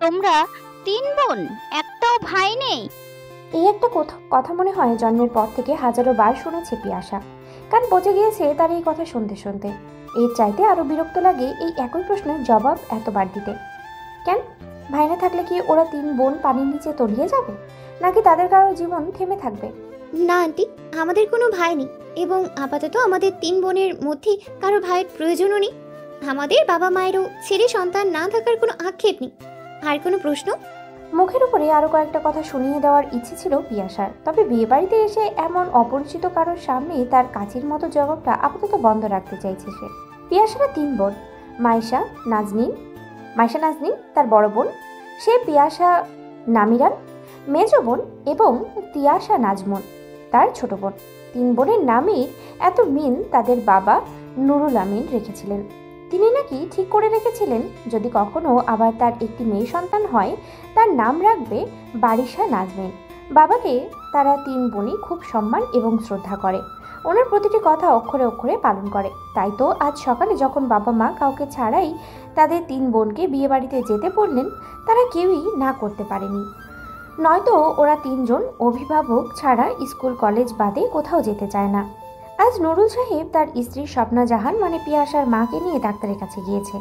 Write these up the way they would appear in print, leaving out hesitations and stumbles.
তোমরা তিন বোন, একটাও ভাই নেই? এই একটা কথা মনে হয় জন্মের পর থেকে হাজারো বার শুনেছে পিয়াসা। কান পচে গিয়েছে তার এই কথা শুনতে শুনতে। এর চাইতে আরো বিরক্ত লাগে এই একই প্রশ্নের জবাব এতবার দিতে। কেন? ভাই না থাকলে কি ওরা তিন বোন পানির নিচে তলিয়ে যাবে, নাকি তাদের কারো জীবন থেমে থাকবে? না আন্টি, আমাদের কোনো ভাই নেই, এবং আপাতত আমাদের তিন বোনের মধ্যে কারো ভাইয়ের প্রয়োজনও নেই। আমাদের বাবা মায়েরও ছেলে সন্তান না থাকার কোনো আক্ষেপ নেই। আর কোনো প্রশ্ন? মুখের উপরে আরো কয়েকটা কথা শুনিয়ে দেওয়ার ইচ্ছে ছিল পিয়াসার, তবে বিয়ে বাড়িতে এসে এমন অপরিচিত কারোর সামনে তার কাছের মতো জবাবটা আপাতত বন্ধ রাখতে চাইছে সে। পিয়াসারা তিন বোন, মাইশা নাজনীন। মাইশা নাজনীন তার বড় বোন, সে পিয়াসা নামিরান মেজ বোন, এবং তিয়াসা নাজমুন তার ছোট বোন। তিন বোনের নামের এত মিল তাদের বাবা নুরুল আমিন রেখেছিলেন। তিনি নাকি ঠিক করে রেখেছিলেন যদি কখনো আবার তার একটি মেয়ে সন্তান হয় তার নাম রাখবে বারিশা নাজমিন। বাবাকে তারা তিন বোনই খুব সম্মান এবং শ্রদ্ধা করে, ওনার প্রতিটি কথা অক্ষরে অক্ষরে পালন করে। তাই তো আজ সকালে যখন বাবা মা কাউকে ছাড়াই তাদের তিন বোনকে বিয়ে বাড়িতে যেতে বললেন, তারা কেউই না করতে পারেনি। নয়তো ওরা তিনজন অভিভাবক ছাড়া স্কুল কলেজ বাদে কোথাও যেতে চায় না। আজ নুরুল সাহেব তার স্ত্রী স্বপ্না জাহান মানে পিয়াসার মাকে নিয়ে ডাক্তারের কাছে গিয়েছে।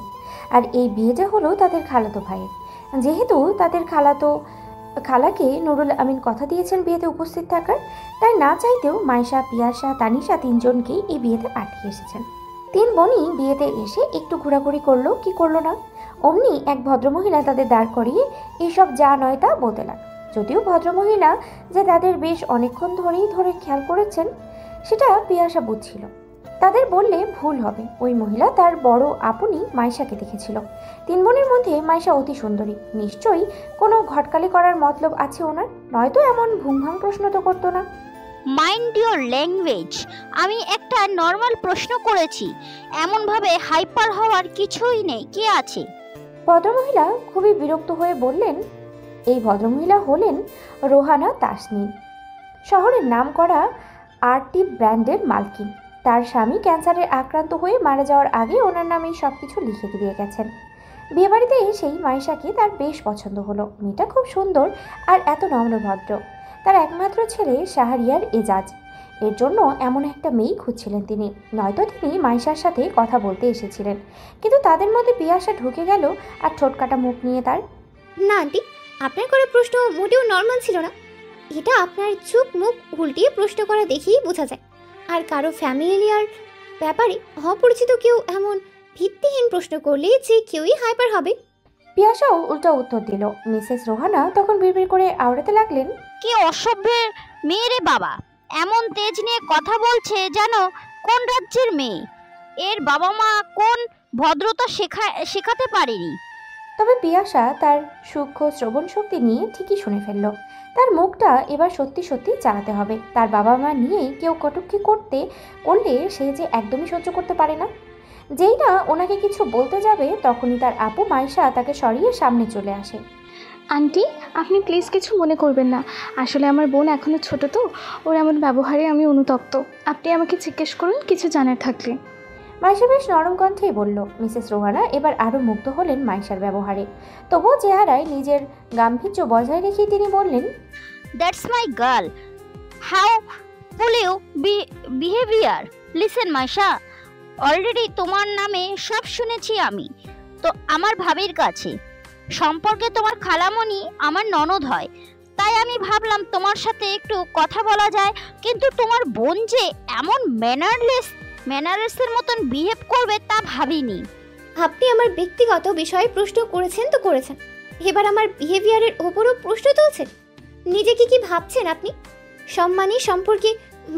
আর এই বিয়েটা হলো তাদের খালাতো ভাইয়ের। যেহেতু তাদের খালাকে নুরুল আমিন কথা দিয়েছেন বিয়েতে উপস্থিত থাকার, তাই না চাইতেও মাইশা, পিয়াসা, তানিশা তিনজনকেই এই বিয়েতে পাঠিয়ে এসেছেন। তিন বোনই বিয়েতে এসে একটু ঘোরাঘুরি করলো কি করলো না, অমনি এক ভদ্রমহিলা তাদের দাঁড় করিয়ে এইসব যা নয় তা বলতে লাগল। যদিও ভদ্রমহিলা যে তাদের বেশ অনেকক্ষণ ধরে খেয়াল করেছেন সেটা পিয়াসা বুঝছিল। তাদের বললে ভুল হবে, ওই মহিলা তার বড় আপনি মাইশাকে দেখেছিল। তিন বোনের মধ্যে মাইশা অতি সুন্দরী, নিশ্চয়ই কোনো ঘটকালি করার মতলব আছে ওনার, নয়তো এমন ভুমভাং প্রশ্ন তো করতো না। Mind your language. আমি একটা নর্মাল প্রশ্ন করেছি, এমনভাবে হাইপার হওয়ার কিছুই নেই। কে আছে? ভদ্রমহিলা খুবই বিরক্ত হয়ে বললেন। এই ভদ্রমহিলা হলেন রোহানা তাসনিম, শহরের নামকরা আরটি ব্র্যান্ডের মালকিন। তার স্বামী ক্যান্সারে আক্রান্ত হয়ে মারা যাওয়ার আগে ওনার নামেই সব কিছু লিখে দিয়ে গেছেন। বিয়েবাড়িতে এসেই মাইশাকে তার বেশ পছন্দ হলো। মেয়েটা খুব সুন্দর আর এত নম্রভদ্র। তার একমাত্র ছেলে শাহরিয়ার এজাজ, এর জন্য এমন একটা মেয়েই খুঁজছিলেন তিনি, নয়তো তিনি মাইশার সাথে কথা বলতে এসেছিলেন। কিন্তু তাদের মধ্যে পিয়াসা ঢুকে গেল আর ঠোঁটকাটা মুখ নিয়ে তার। না আন্টি, আপনার করা প্রশ্ন মোটেও নর্মাল ছিল না। এটা আপনার চুপ মুখ উল্টিয়ে প্রশ্ন করা দেখেই বোঝা যায়। আর কারো ফ্যামিলিয়ার ব্যাপারে অপরিচিত কেউ এমন ভিত্তিহীন প্রশ্ন করলে যে কেউই হাইপার হবে। পিয়াসাও উল্টা উত্তর দিল। মিসেস রোহানা তখন বিড়বিড় করে আওড়াতে লাগলেন, কে অসভ্যের মেয়ে রে বাবা! এমন তেজ নিয়ে কথা বলছে যেন কোন রাজ্যের মেয়ে। এর বাবা মা কোন ভদ্রতা শেখাতে পারেনি। তবে পিয়াসা তার সূক্ষ্ম শ্রবণ শক্তি নিয়ে ঠিকই শুনে ফেলল। তার মুখটা এবার সত্যি সত্যি চালাতে হবে। তার বাবা মা নিয়ে কেউ কটূক্তি করলে সে যে একদমই সহ্য করতে পারে না। যেই না ওনাকে কিছু বলতে যাবে তখনই তার আপু মাইশা তাকে সরিয়ে সামনে চলে আসে। আন্টি, আপনি প্লিজ কিছু মনে করবেন না। আসলে আমার বোন এখনও ছোট, তো ওর এমন ব্যবহারে আমি অনুতপ্ত। আপনি আমাকে জিজ্ঞেস করুন কিছু জানার থাকলে। মাইশা বেশ নরম কণ্ঠেই বলল। মিসেস রোহানা এবার আরও মুগ্ধ হলেন মাইশার ব্যবহারে। তবুও চেহারায় নিজের গাম্ভীর্য বজায় রেখেই তিনি বললেন, that's my girl, how will you behaviour. Listen Maisha, already তোমার নামে সব শুনেছি আমি তো আমার ভাবির কাছে। সম্পর্কে তোমার খালামণি আমার ননদ হয়, তাই আমি ভাবলাম তোমার সাথে একটু কথা বলা যায়। কিন্তু তোমার বোন যে এমন ম্যানারলেসের মতন বিহেভ করবে তা ভাবিনি। আপনি আমার ব্যক্তিগত বিষয়ে প্রশ্ন করেছেন তো করেছেন, এবার আমার বিহেভিয়ারের ওপরও প্রশ্ন তুলছেন। নিজেকে কি ভাবছেন আপনি? সম্মানী সম্পর্কে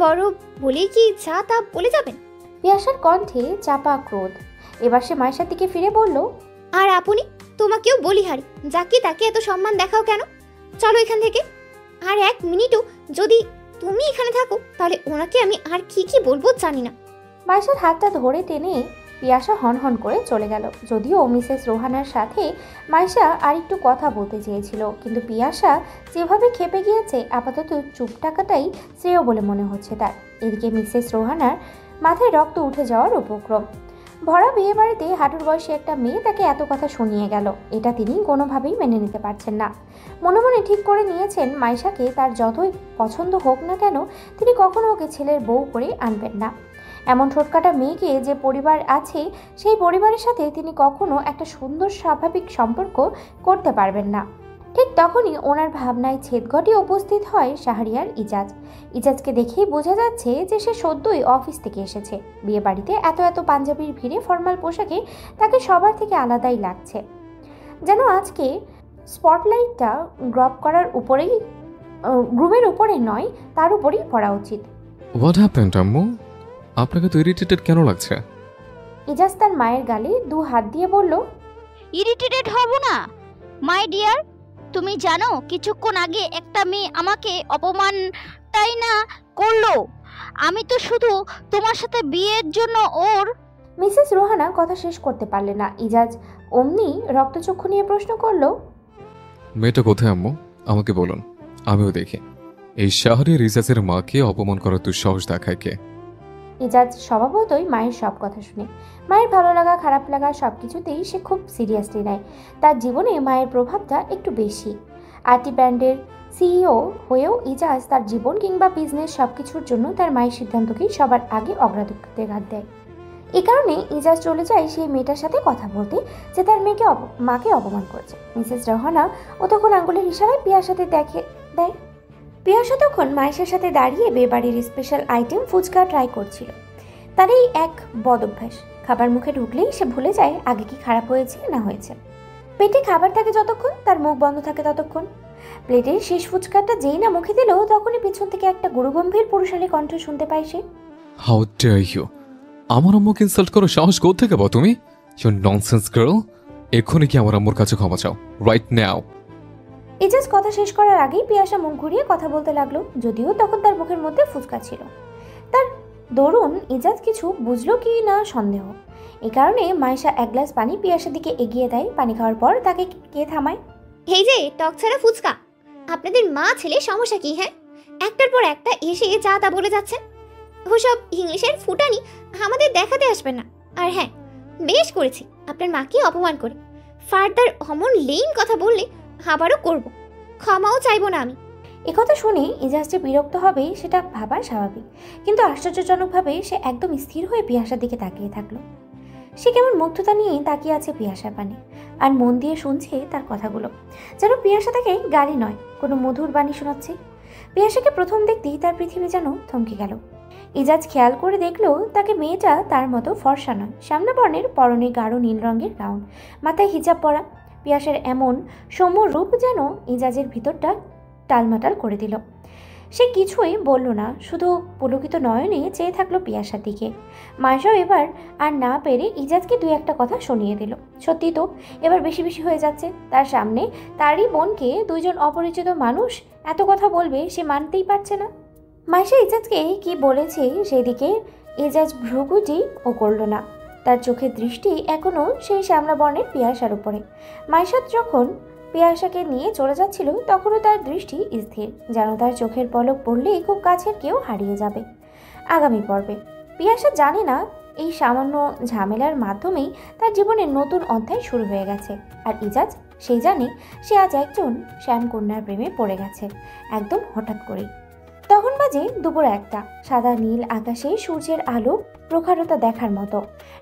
বড় বলেই কি যা তা বলে যাবেন? পিয়াসার কণ্ঠে চাপা ক্রোধ। এবার সে মাইশার দিকে ফিরে বলল, আর আপনি? তোমাকেও বলিহারি, যাকে তাকে এত সম্মান দেখাও কেন? চলো এখান থেকে। আর এক মিনিটও যদি তুমি এখানে থাকো তাহলে ওনাকে আমি আর কি কি বলবো জানি না। মাইশার হাতটা ধরে টেনে পিয়াসা হনহন করে চলে গেল। যদিও মিসেস রোহানার সাথে মাইশা আর একটু কথা বলতে চেয়েছিল, কিন্তু পিয়াসা যেভাবে খেপে গিয়েছে আপাতত চুপ টাকাটাই শ্রেয় বলে মনে হচ্ছে তার। এদিকে মিসেস রোহানার মাথায় রক্ত উঠে যাওয়ার উপক্রম। ভরা বিয়ে বাড়িতে হাঁটুর বয়সী একটা মেয়ে তাকে এত কথা শুনিয়ে গেল, এটা তিনি কোনোভাবেই মেনে নিতে পারছেন না। মনে মনে ঠিক করে নিয়েছেন মাইশাকে তার যতই পছন্দ হোক না কেন তিনি কখনো ওকে ছেলের বউ করে আনবেন না। এমন ঠোটকাটা মেয়েকে যে পরিবার আছে সেই পরিবারের সাথে তিনি কখনো একটা সুন্দর স্বাভাবিক সম্পর্ক করতে পারবেন না। ঠিক তখনই ওনার ভাবনায় ছেদ ঘটে উপস্থিত হয় শাহরিয়ার ইজাজ। ইজাজকে দেখেই বোঝা যাচ্ছে যে সে সদ্যই অফিস থেকে এসেছে। বিয়ে বাড়িতে এত এত পাঞ্জাবির ভিড়ে ফর্মাল পোশাকে তাকে সবার থেকে আলাদাই লাগছে, যেন আজকে স্পটলাইটটা গ্রুমের উপরে নয় তার উপরেই পড়া উচিত। হোয়াট হ্যাপেন্ড আম্মু? আপনাকে তো ইরিটেটেড কেন লাগছে? ইজাজ তার মায়ের গালে 2 হাত দিয়ে বলল, ইরিটেটেড হব না মাই ডিয়ার। তুমি জানো কিছুক্ষণ আগে একটা মেয়ে আমাকে অপমানটাই না করলো। আমি তো শুধু তোমার সাথে বিয়ের জন্য ওর। মিসেস রোহানা কথা শেষ করতে পারলে না। ইজাজ অমনি রক্তচক্ষু নিয়ে প্রশ্ন করলো, মেয়েটা কোথায় আম্মু? আমাকে বলুন, আমিও দেখি এই শহরে রিজাজের মাকে অপমান করার দুঃসাহস দেখায় কে? ইজাজ স্বভাবতই মায়ের সব কথা শুনে। মায়ের ভালো লাগা খারাপ লাগা সব কিছুতেই সে খুব সিরিয়াসলি নেয়। তার জীবনে মায়ের প্রভাবটা একটু বেশি। আরটি ব্র্যান্ডের সিইও হয়েও ইজাজ তার জীবন কিংবা বিজনেস সব কিছুর জন্য তার মায়ের সিদ্ধান্তকেই সবার আগে অগ্রাধিকার দেয়। এ কারণে ইজাজ চলে যায় সেই মেয়েটার সাথে কথা বলতে যে তার মাকে অপমান করেছে। মিসেস রোহানা ও তখন আঙ্গুলের ইশারায় পিয়াসাতে দেখে দেয়। পিয়াসা তখন মাইশার সাথে দাঁড়িয়ে বিয়েবাড়ির স্পেশাল আইটেম ফুচকা ট্রাই করছিল। তার এই এক বদ অভ্যাস, খাবার মুখে ঢুকলেই সে ভুলে যায় আগে কি খারাপ হয়েছে না হয়েছে। পেটে খাবার থাকে যতক্ষণ তার মুখ বন্ধ থাকে ততক্ষণ। প্লেটের শেষ ফুচকাটা যেই না মুখে দিল তখনই পিছন থেকে একটা গুরুগম্ভীর পুরুষালী কণ্ঠ শুনতে পায় সে। How dare you! আমার আম্মুকে ইনসাল্ট করো সাহস কোথা থেকে পাও তুমি? You nonsense girl! এক্ষুনি কি আমার আম্মুর কাছে ক্ষমা চাও, রাইট নাও। ইজাজ কথা শেষ করার আগেই পিয়াসা মুখ ঘুরিয়ে কথা বলতে লাগলো, যদিও তখন তার মুখের মধ্যে ফুচকা ছিল। তার দরুন ইজাজ কিছু বুঝলো কি না সন্দেহ। এই কারণে মাইশা এক গ্লাস পানি পিয়াসার দিকে এগিয়ে দেয়। পানি খাওয়ার পর তাকে কে থামায়? এই যে টক ছাড়া ফুচকা, আপনাদের মা ছেলে সমস্যা কি? হ্যাঁ, একটার পর একটা এসে যা তা বলে যাচ্ছেন। ওসব ইংলিশের ফুটানি আমাদের দেখাতে আসবেন না। আর হ্যাঁ, বেশ করেছি আপনার মাকে অপমান করে। ফার্দার অমন লেইন কথা বললে আবারও করব, ক্ষমাও চাইবো না আমি। একথা শুনে ইজাজ যে বিরক্ত হবে সেটা ভাবা স্বাভাবিক, কিন্তু আশ্চর্যজনকভাবে সে একদম স্থির হয়ে পিয়াসার দিকে তাকিয়ে থাকলো। সে কেমন মুগ্ধতা নিয়ে তাকিয়ে আছে পিয়াসার পানে আর মন দিয়ে শুনছে তার কথাগুলো, যেন পিয়াসা তাকে গালি নয় কোনো মধুর বাণী শোনাচ্ছে। পিয়াসাকে প্রথম দেখতেই তার পৃথিবী যেন থমকে গেল। ইজাজ খেয়াল করে দেখলো তাকে মেয়েটা তার মতো ফর্সা নয়, শ্যামলা বর্ণের, পরনে গাঢ় নীল রঙের গাউন, মাথায় হিজাব পরা। পিয়াসার এমন সৌম্য রূপ যেন ইজাজের ভিতরটা টালমাটাল করে দিল। সে কিছুই বলল না, শুধু পুলকিত নয়নে চেয়ে থাকলো পিয়াসার দিকে। মাইশাও এবার আর না পেরে ইজাজকে 2-1 কথা শুনিয়ে দিল। সত্যি তো এবার বেশি বেশি হয়ে যাচ্ছে। তার সামনে তারই বোনকে 2জন অপরিচিত মানুষ এত কথা বলবে সে মানতেই পারছে না। মাইশা ইজাজকে কি বলেছে সেদিকে ইজাজ ভ্রুকুটি ও করল না। তার চোখের দৃষ্টি এখনও সেই শ্যামলা বর্ণের পিয়াসার উপরে। মাইশা যখন পিয়াসাকে নিয়ে চলে যাচ্ছিল তখনও তার দৃষ্টি স্থির, যেন তার চোখের পলক পড়লেই খুব কাছের কেউ হারিয়ে যাবে। আগামী পর্বে পিয়াসা জানে না এই সামান্য ঝামেলার মাধ্যমেই তার জীবনের নতুন অধ্যায় শুরু হয়ে গেছে। আর ইজাজ সেই জানে সে আজ একজন শ্যামকন্যার প্রেমে পড়ে গেছে, একদম হঠাৎ করেই। তখন বাজে দুপুর 1টা। সাদা নীল আকাশে সূর্যের আলো প্রখরতা দেখার মতো।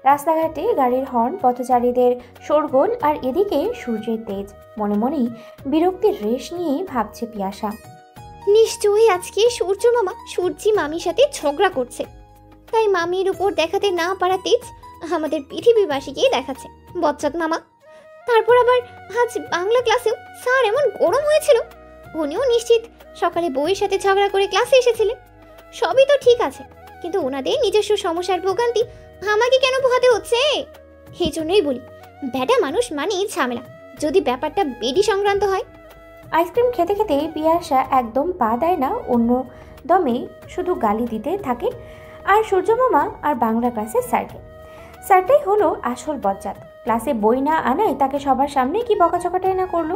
রাস্তাঘাটে গাড়ির হর্ন, পথচারীদের শোরগোল, আর এদিকে সূর্যের তেজ। মনে মনেই বিরক্তির রেশ নিয়ে ভাবছে পিয়াসা। নিশ্চয়ই আজকে সূর্য মামা সূর্যি মামির সাথে ঝগড়া করছে, তাই মামির উপর দেখাতে না পারা তেজ আমাদের পৃথিবীবাসীকে দেখাচ্ছে। বচ্চাত মামা। তারপর আবার আজ বাংলা ক্লাসেও স্যার এমন গরম হয়েছিল, উনিও নিশ্চিত সকালে বউয়ের সাথে ঝগড়া করে ক্লাসে এসেছিলেন। সবই তো ঠিক আছে, কিন্তু ওনাদের নিজস্ব সমস্যার ভোগান্তি আমাকে কেন পোহাতে হচ্ছে? এই জন্যই বলি, ব্যাটা মানুষ মানেই ঝামেলা, যদি ব্যাপারটা বেডি সংক্রান্ত হয়। আইসক্রিম খেতে খেতে পিয়াসা একদম পা দেয় না, অন্য দমে শুধু গালি দিতে থাকে আর সূর্যমামা আর বাংলা ক্লাসের স্যারকে। স্যারটাই হলো আসল বজ্জাত। ক্লাসে বই না আনায় তাকে সবার সামনে কি বকাচকাটাই না করলো।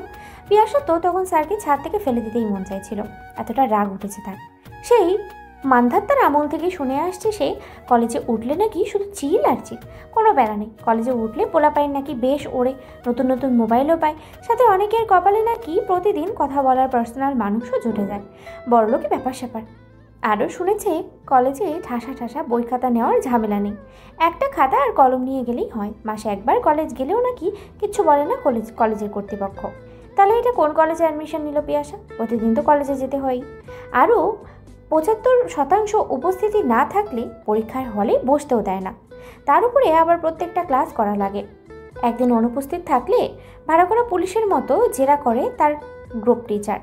পিয়াসা তো তখন স্যারকে ছাদ থেকে ফেলে দিতেই মন চাইছিল, এতটা রাগ উঠেছে তার। সেই মান্ধাত্তার আমল থেকে শুনে আসছে সে কলেজে উঠলে নাকি শুধু চিল আর চিল, কোনো বেড়া নেই। কলেজে উঠলে পোলাপাইন নাকি বেশ ওড়ে, নতুন নতুন মোবাইলও পায়, সাথে অনেকের কপালে নাকি প্রতিদিন কথা বলার পার্সোনাল মানুষও জুটে যায়। বড়লোকে ব্যাপার স্যাপার। আরও শুনেছে কলেজে ঠাসা ঠাসা বই খাতা নেওয়ার ঝামেলা নেই, একটা খাতা আর কলম নিয়ে গেলেই হয়। মাসে একবার কলেজ গেলেও নাকি কিচ্ছু বলে না কলেজের কর্তৃপক্ষ। তাহলে এটা কোন কলেজে অ্যাডমিশন নিল পিয়াসা? প্রতিদিন তো কলেজে যেতে হয়। আরও 75% উপস্থিতি না থাকলে পরীক্ষার হলে বসতেও দেয় না, তার উপরে আবার প্রত্যেকটা ক্লাস করা লাগে। একদিন অনুপস্থিত থাকলে ভাড়া করা পুলিশের মতো জেরা করে তার গ্রুপ টিচার।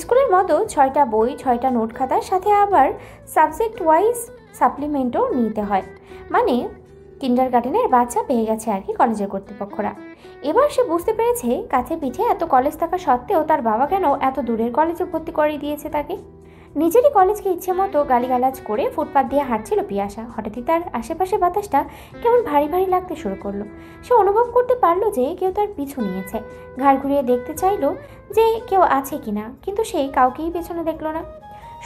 স্কুলের মতো 6টা বই, 6টা নোট খাতার সাথে আবার সাবজেক্ট ওয়াইজ সাপ্লিমেন্টও নিতে হয়। মানে কিন্ডারগার্টেনের বাচ্চা পেয়ে গেছে আর কি কলেজের কর্তৃপক্ষরা। এবার সে বুঝতে পেরেছে কাছে পিঠে এত কলেজ থাকা সত্ত্বেও তার বাবা কেন এত দূরের কলেজে ভর্তি করিয়ে দিয়েছে তাকে। নিজেরই কলেজকে ইচ্ছে মতো গালিগালাজ করে ফুটপাত দিয়ে হাঁটছিল পিয়াসা। হঠাৎই তার আশেপাশে বাতাসটা কেমন ভারী ভারী লাগতে শুরু করলো। সে অনুভব করতে পারলো যে কেউ তার পিছু নিয়েছে। ঘাড় ঘুরিয়ে দেখতে চাইলো যে কেউ আছে কিনা, কিন্তু সে কাউকেই পেছনে দেখলো না।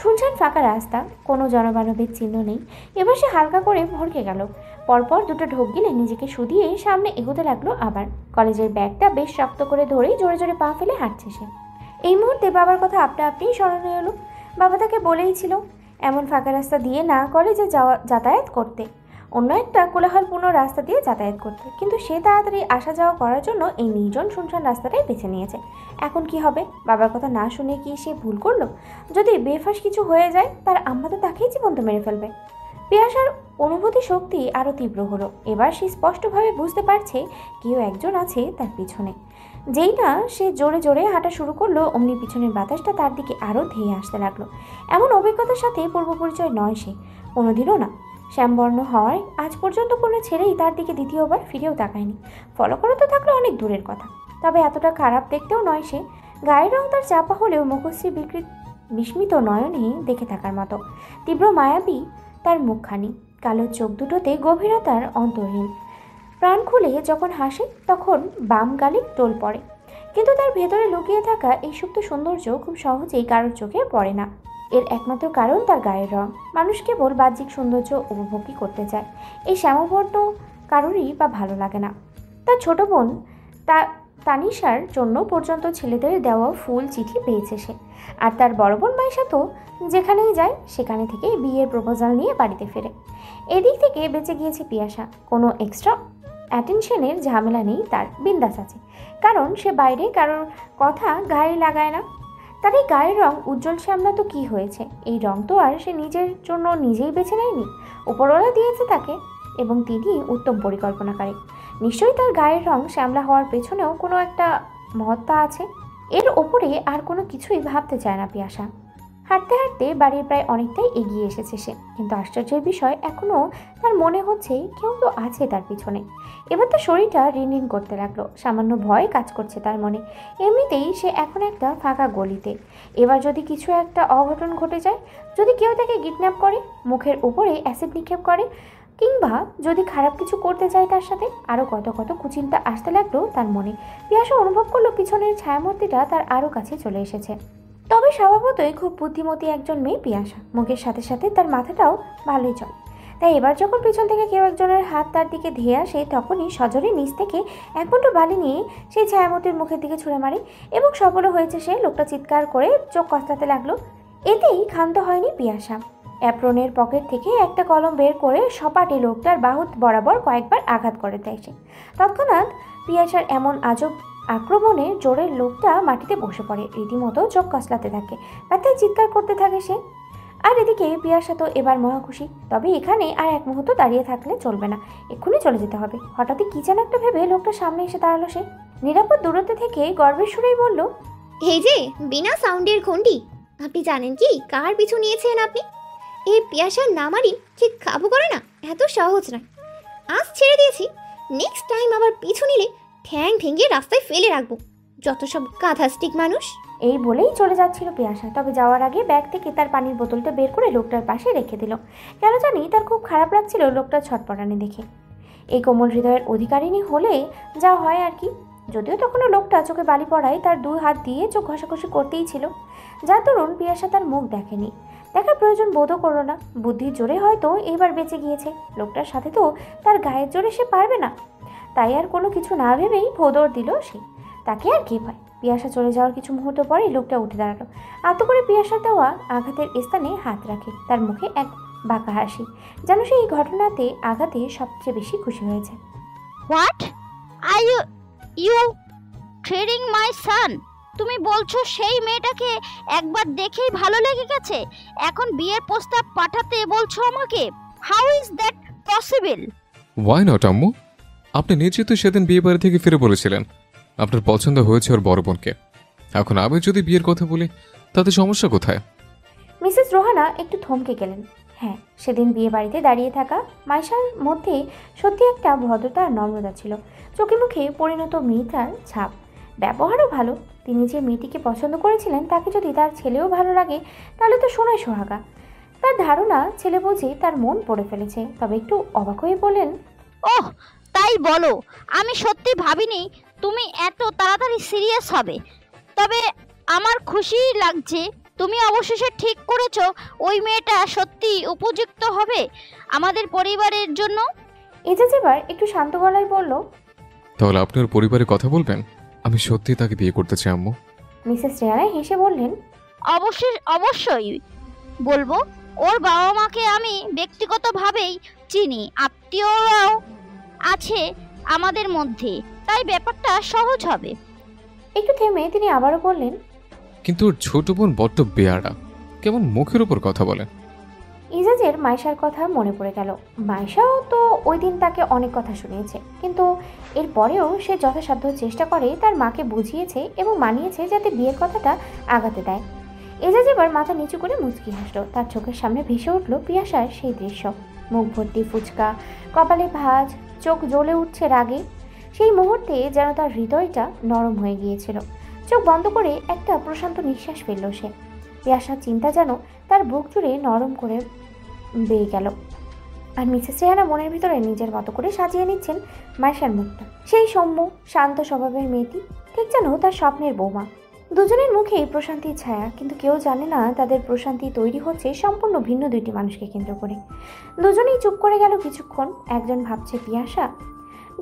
শুনছেন ফাঁকা রাস্তা, কোনো জনমানবের চিহ্ন নেই। এবার সে হালকা করে ভরকে গেল। পরপর দুটো ঢোক গিলে নিজেকে শুধিয়ে সামনে এগোতে লাগলো। আবার কলেজের ব্যাগটা বেশ শক্ত করে ধরেই জোরে জোরে পা ফেলে হাঁটছে সে। এই মুহূর্তে বাবার কথা আপনা আপনিই স্মরণে এলো। বাবা তাকে বলেই ছিল এমন ফাঁকা রাস্তা দিয়ে না কলেজে যাতায়াত করতে, অন্য একটা কোলাহলপূর্ণ রাস্তা দিয়ে যাতায়াত করতে, কিন্তু সে তাড়াতাড়ি আসা যাওয়া করার জন্য এই নির্জন শুনশান রাস্তাটাই বেছে নিয়েছে। এখন কি হবে? বাবার কথা না শুনে কি সে ভুল করলো? যদি বেফাস কিছু হয়ে যায় তার আম্মা তো তাকেই জীবন্ত মেরে ফেলবে। পিয়াসার অনুভূতি শক্তি আরও তীব্র হলো। এবার সে স্পষ্টভাবে বুঝতে পারছে কেউ একজন আছে তার পিছনে। যেই না সে জোরে জোরে হাঁটা শুরু করলো, অমনি পিছনের বাতাসটা তার দিকে আরও ধেয়ে আসতে লাগলো। এমন অভিজ্ঞতার সাথে পূর্ব পরিচয় নয় সে, কোনোদিনও না। শ্যামবর্ণ হওয়ায় আজ পর্যন্ত কোনো ছেলেই তার দিকে দ্বিতীয়বার ফিরেও তাকায়নি। ফলো করা তো থাকলে অনেক দূরের কথা, তবে এতটা খারাপ দেখতেও নয় সে। গায়ের রং তার চাপা হলেও মুখশ্রী বিস্মিত নয়নে দেখে থাকার মতো। তীব্র মায়াবী তার মুখখানি, কালো চোখ দুটোতে গভীরতার অন্তরহীন। প্রাণ খুলে যখন হাসে তখন বাম গালে টোল পড়ে, কিন্তু তার ভেতরে লুকিয়ে থাকা এই সুপ্ত সৌন্দর্য খুব সহজেই কারোর চোখে পড়ে না। এর একমাত্র কারণ তার গায়ের রং। মানুষ কেবল বাহ্যিক সৌন্দর্য উপভোগই করতে চায়, এই শ্যামবর্ণ কারোরই বা ভালো লাগে না। তার ছোট বোন তানিশার জন্য পর্যন্ত ছেলেদের দেওয়া ফুল চিঠি পেয়েছে সে। আর তার বড় বোন মাইশা তো যেখানেই যায় সেখানে থেকেই বিয়ের প্রপোজাল নিয়ে বাড়িতে ফেরে। এদিক থেকে বেঁচে গিয়েছে পিয়াসা। কোনো এক্সট্রা অ্যাটেনশনের ঝামেলা নেই তার, বিন্দাস আছে। কারণ সে বাইরে কারোর কথা গায়ে লাগায় না। তার এই গায়ের রং উজ্জ্বল শ্যামলা তো কী হয়েছে, এই রং তো আর সে নিজের জন্য নিজেই বেছে নেয়নি, উপরওয়ালা দিয়েছে তাকে, এবং তিনি উত্তম পরিকল্পনাকারী। নিশ্চয়ই তার গায়ের রং শ্যামলা হওয়ার পেছনেও কোনো একটা মহত্তা আছে। এর ওপরে আর কোনো কিছুই ভাবতে চায় না পিয়াসা। হাঁটতে হাঁটতে বাড়ির প্রায় অনেকটাই এগিয়ে এসেছে সে, কিন্তু আশ্চর্যের বিষয় এখনও তার মনে হচ্ছে কেউ তো আছে তার পিছনে। এবার তার শরীরটা রিনরিন করতে লাগলো, সামান্য ভয় কাজ করছে তার মনে। এমনিতেই সে এখন একটা ফাঁকা গলিতে। এবার যদি কিছু একটা অঘটন ঘটে যায়, যদি কেউ তাকে কিডন্যাপ করে, মুখের উপরে অ্যাসিড নিক্ষেপ করে, কিংবা যদি খারাপ কিছু করতে চায় তার সাথে, আরও কত কত কুচিন্তা আসতে লাগলো তার মনে। পিয়াসা অনুভব করলো পিছনের ছায়ামূর্তিটা তার আরও কাছে চলে এসেছে। তবে স্বভাবতই খুব বুদ্ধিমতী একজন মেয়ে পিয়াসা, মুখের সাথে সাথে তার মাথাটাও ভালোই চলে। তাই এবার যখন পিছন থেকে কেউ একজনের হাত তার দিকে ধেয়ে আসে, তখনই সজোরে নিচ থেকে এক মুঠো বালি নিয়ে সেই ছায়ামূর্তির মুখের দিকে ছুঁড়ে মারে, এবং সফলও হয়েছে সে। লোকটা চিৎকার করে চোখ কচলাতে লাগলো। এতেই ক্ষান্ত হয়নি পিয়াসা। অ্যাপ্রনের পকেট থেকে একটা কলম বের করে সপাটে লোকটার বাহু বরাবর কয়েকবার আঘাত করে দেয় সে। তৎক্ষণাৎ পিয়াসার এমন আজব আক্রমণে জোরের লোকটা মাটিতে বসে পড়ে, রীতিমতো চোখ কচলাতে থাকে, ব্যথায় চিৎকার করতে থাকে সে। আর এদিকে পিয়াসা তো এবার মহা খুশি। তবে এখানে আর এক মুহূর্ত দাঁড়িয়ে থাকলে চলবে না, এক্ষুনি চলে যেতে হবে। হঠাৎই কি যেন একটা ভেবে লোকটার সামনে এসে দাঁড়ালো সে। নিরাপদ দূরত্ব থেকে গর্বের সুরেই বলল, এই যে বিনা সাউন্ডের ঘন্টি, আপনি জানেন কি কার পিছু নিয়েছেন আপনি? এই পিয়াসার নামারি ঠিক কাবু করে না, এত সহজ নয়। আজ ছেড়ে দিয়েছি, নেক্সট টাইম আবার পিছু নিলে ঠ্যাং ভেঙে রাস্তায় ফেলে রাখবো, যত সব গাধাস্টিক মানুষ। এই বলেই চলে যাচ্ছিল পিয়াসা। তবে যাওয়ার আগে ব্যাগ থেকে তার পানির বোতলটা বের করে লোকটার পাশে রেখে দিল। কেন জানি তার খুব খারাপ লাগছিল লোকটার ছটপটানি দেখে। এই কোমল হৃদয়ের অধিকারিণী হলে যা হয় আর কি। যদিও তখনও লোকটা চোখে বালি পড়ায় তার 2 হাত দিয়ে চোখ ঘষাঘষি করতেই ছিল, যার দরুন পিয়াসা তার মুখ দেখেনি। দেখার প্রয়োজন বোধও করলো না। বুদ্ধির জোরে হয়তো এবার বেঁচে গিয়েছে, লোকটার সাথে তো তার গায়ের জোরে সে পারবে না। তাই আর কোনো কিছু না ভেবেই ভোদর দিল সে। তাকে আর কি ভয়। পিয়াসা চলে যাওয়ার কিছু মুহূর্ত পরেই লোকটা উঠে দাঁড়ালো, আতো করে পিয়াসা দেওয়া আঘাতের স্থানে হাত রাখে। তার মুখে এক বাঁকা হাসি, যেন সে এই ঘটনাতে আঘাতে সবচেয়ে বেশি খুশি হয়েছে। হোয়াট আর ইউ ট্রেডিং মাই সান? তুমি বলছো সেই মেয়েটাকে একবার দেখেই ভালো লেগে গেছে, এখন বিয়ের প্রস্তাব পাঠাতে বলছো আমাকে? How is that possible? Why not আম্মু? আপনি নিজে তো সেদিন বিয়ে বাড়ি থেকে ফিরে বলেছিলেন আপনার পছন্দ হয়েছে ওর বড় বোনকে। এখন আমি যদি বিয়ের কথা বলি তাতে সমস্যা কোথায়? মিসেস রোহানা একটু থমকে গেলেন। হ্যাঁ, সেদিন বিয়ে বাড়িতে দাঁড়িয়ে থাকা মাইশার মধ্যে সত্যি একটা ভদ্রতা আর নম্রতা ছিল, চোখে মুখে পরিণত মেয়েটার ছাপ, ব্যবহারও ভালো। তিনি যে মেয়েটিকে পছন্দ করেছিলেন তাকে যদি তার ছেলেও ভালো লাগে তাহলে তো সোনায় সোহাগা। তার ধারণা ছেলে বুঝি তার মন পড়ে ফেলেছে। তবে একটু অবাক হয়ে বললেন, ওহ তাই বলো? আমি সত্যি ভাবিনি তুমি এত তাড়াতাড়ি সিরিয়াস হবে। তবে আমার খুশি লাগছে তুমি অবশেষে ঠিক করেছো ওই মেয়েটা সত্যি উপযুক্ত হবে আমাদের পরিবারের জন্য। এজাজ এবার একটু শান্ত গলায় বলল, তাহলে আপনি ওর পরিবারে কথা বলবেন? আমি সত্যি তাকে বিয়ে করতে চাই আম্মু। মিসেস রেহানা হেসে বললেন, অবশ্যই বলবো। ওর বাবা মাকে আমি ব্যক্তিগতভাবেই চিনি, আত্মীয়রাও আছে আমাদের মধ্যে, তাই ব্যাপারটা সহজ হবে। একটু থেমে তিনি আবারও বললেন, কিন্তু ওর ছোট বোন বড্ড বেয়ারা, কেমন মুখের উপর কথা বলে। ইজাজের মাইশার কথা মনে পড়ে গেল। মাইশাও তো ওই দিন তাকে অনেক কথা শুনিয়েছে, কিন্তু এরপরেও সে যথাসাধ্য চেষ্টা করে তার মাকে বুঝিয়েছে এবং মানিয়েছে যাতে বিয়ের কথাটা আগাতে দেয়। এজাজ এবার মাথা নিচু করে মুচকি হাসলো। তার চোখের সামনে ভেসে উঠল পিয়াসার সেই দৃশ্য, মুখ ভর্তি ফুচকা, কপালে ভাঁজ, চোখ জ্বলে উঠছে রাগে। সেই মুহূর্তে যেন তার হৃদয়টা নরম হয়ে গিয়েছিল। চোখ বন্ধ করে একটা প্রশান্ত নিঃশ্বাস ফেলল সে। পিয়াসার চিন্তা যেন তার বুক জুড়ে নরম করে বেয়ে গেল। আর মিসেস রেহানা মনের ভিতরে নিজের মতো করে সাজিয়ে নিচ্ছেন মাইশার মুখটা। সেই সৌম্য শান্ত স্বভাবের মেয়েটি, ঠিক যেন তার স্বপ্নের বৌমা। দুজনের মুখেই প্রশান্তির ছায়া, কিন্তু কেউ জানে না তাদের প্রশান্তি তৈরি হচ্ছে সম্পূর্ণ ভিন্ন দুইটি মানুষকে কেন্দ্র করে। দুজনেই চুপ করে গেল কিছুক্ষণ। একজন ভাবছে পিয়াসা,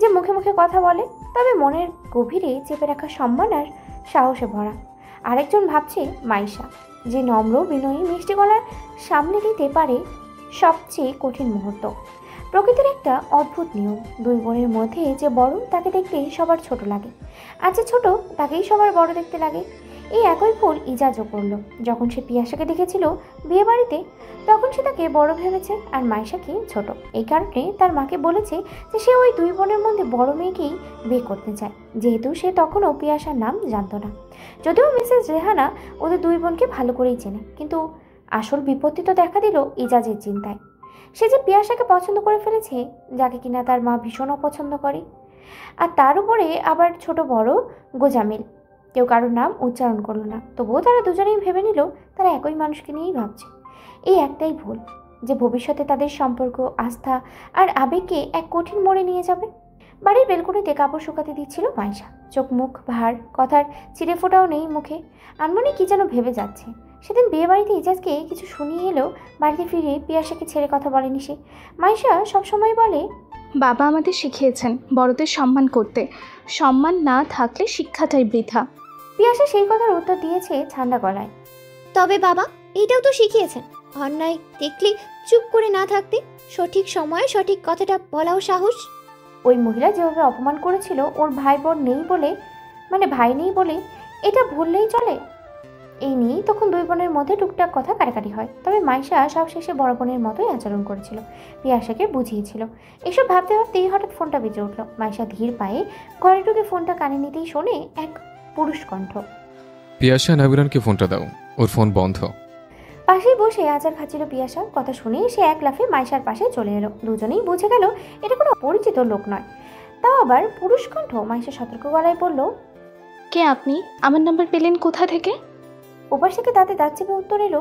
যে মুখে মুখে কথা বলে তবে মনের গভীরে চেপে রাখা সম্মান আর সাহসে ভরা। আরেকজন ভাবছে মাইশা, যে নম্র বিনয়ী মিষ্টি গলার সামনে দিতে পারে সবচেয়ে কঠিন মুহূর্ত। প্রকৃতির একটা অদ্ভুত নিয়ম, দুই বোনের মধ্যে যে বড় তাকে দেখতে সবার ছোট লাগে, আর যে ছোট তাকেই সবার বড় দেখতে লাগে। এই একই ভুল ইজাজও করলো। যখন সে পিয়াসাকে দেখেছিল বিয়ে বাড়িতে, তখন সে তাকে বড় ভেবেছে আর মাইশাকে ছোট। এই কারণে তার মাকে বলেছে যে সে ওই দুই বোনের মধ্যে বড় মেয়েকেই বিয়ে করতে চায়, যেহেতু সে তখনও পিয়াসার নাম জানতো না। যদিও মিসেস রেহানা ওদের দুই বোনকে ভালো করেই চেনে, কিন্তু আসল বিপত্তি তো দেখা দিল ইজাজের চিন্তায়। সে যে পিয়াসাকে পছন্দ করে ফেলেছে, যাকে কিনা তার মা ভীষণ অপছন্দ করে। আর তার উপরে আবার ছোট বড় গোজামিল। কেউ কারোর নাম উচ্চারণ করলো না, তবুও তারা দুজনেই ভেবে নিল তারা একই মানুষকে নিয়েই ভাবছে। এই একটাই ভুল, যে ভবিষ্যতে তাদের সম্পর্ক, আস্থা আর আবেগকে এক কঠিন মোড়ে নিয়ে যাবে। বাড়ির বেলকনিতে কাপড় শুকাতে দিচ্ছিল মাইশা। চোখ মুখ ভার, কথার চিড়ে ফোটাও নেই মুখে। আনমনে কি যেন ভেবে যাচ্ছে। সেদিন বিয়ে বাড়িতে ইজাজকে কিছু শুনিয়ে এলেও বাড়িতে ফিরে পিয়াসাকে ছেড়ে কথা বলেনি সে। মাইশা সবসময় বলে, বাবা আমাদের শিখিয়েছেন বড়দের সম্মান করতে, সম্মান না থাকলে শিক্ষাটাই বৃথা। পিয়াসা সেই কথার উত্তর দিয়েছে ঠান্ডা গলায়, তবে বাবা এটাও তো শিখিয়েছেন অন্যায় দেখলে চুপ করে না থাকতে, সঠিক সময়ে সঠিক কথাটা বলাও সাহস। ওই মহিলা যেভাবে অপমান করেছিল ওর ভাই বোন নেই বলে, মানে ভাই নেই বলে, এটা ভুললেই চলে। এই নিয়েই তখন দুই বোনের মধ্যে টুকটাক কথা কাটাকাটি হয়। তবে মাইশা সবশেষে বড় বোনের মতোই আচরণ করেছিল, পিয়াসাকে বুঝিয়েছিল। এসব ভাবতে ভাবতেই হঠাৎ ফোনটা বেজে উঠল। মাইশা ধীর পায়ে ঘরে ঢুকে ফোনটা কানে নিতেই শোনে এক পুরুষ কণ্ঠ, পিয়াসা নাবিরানকে ফোনটা দাও, ওর ফোন বন্ধ। পাশেই বসে আচার খাচ্ছিল পিয়াসা। কথা শুনে সে এক লাফে মাইশার পাশে চলে এলো। দুজনেই বুঝে গেল এটা কোনো পরিচিত লোক নয়, তাও আবার পুরুষ কণ্ঠ। মাইশা সতর্ক গলায় বলল, কে আপনি? আমার নাম্বার পেলেন কোথা থেকে? ওপাশ থেকে দাঁতে দাঁত চেপে উত্তর এলো,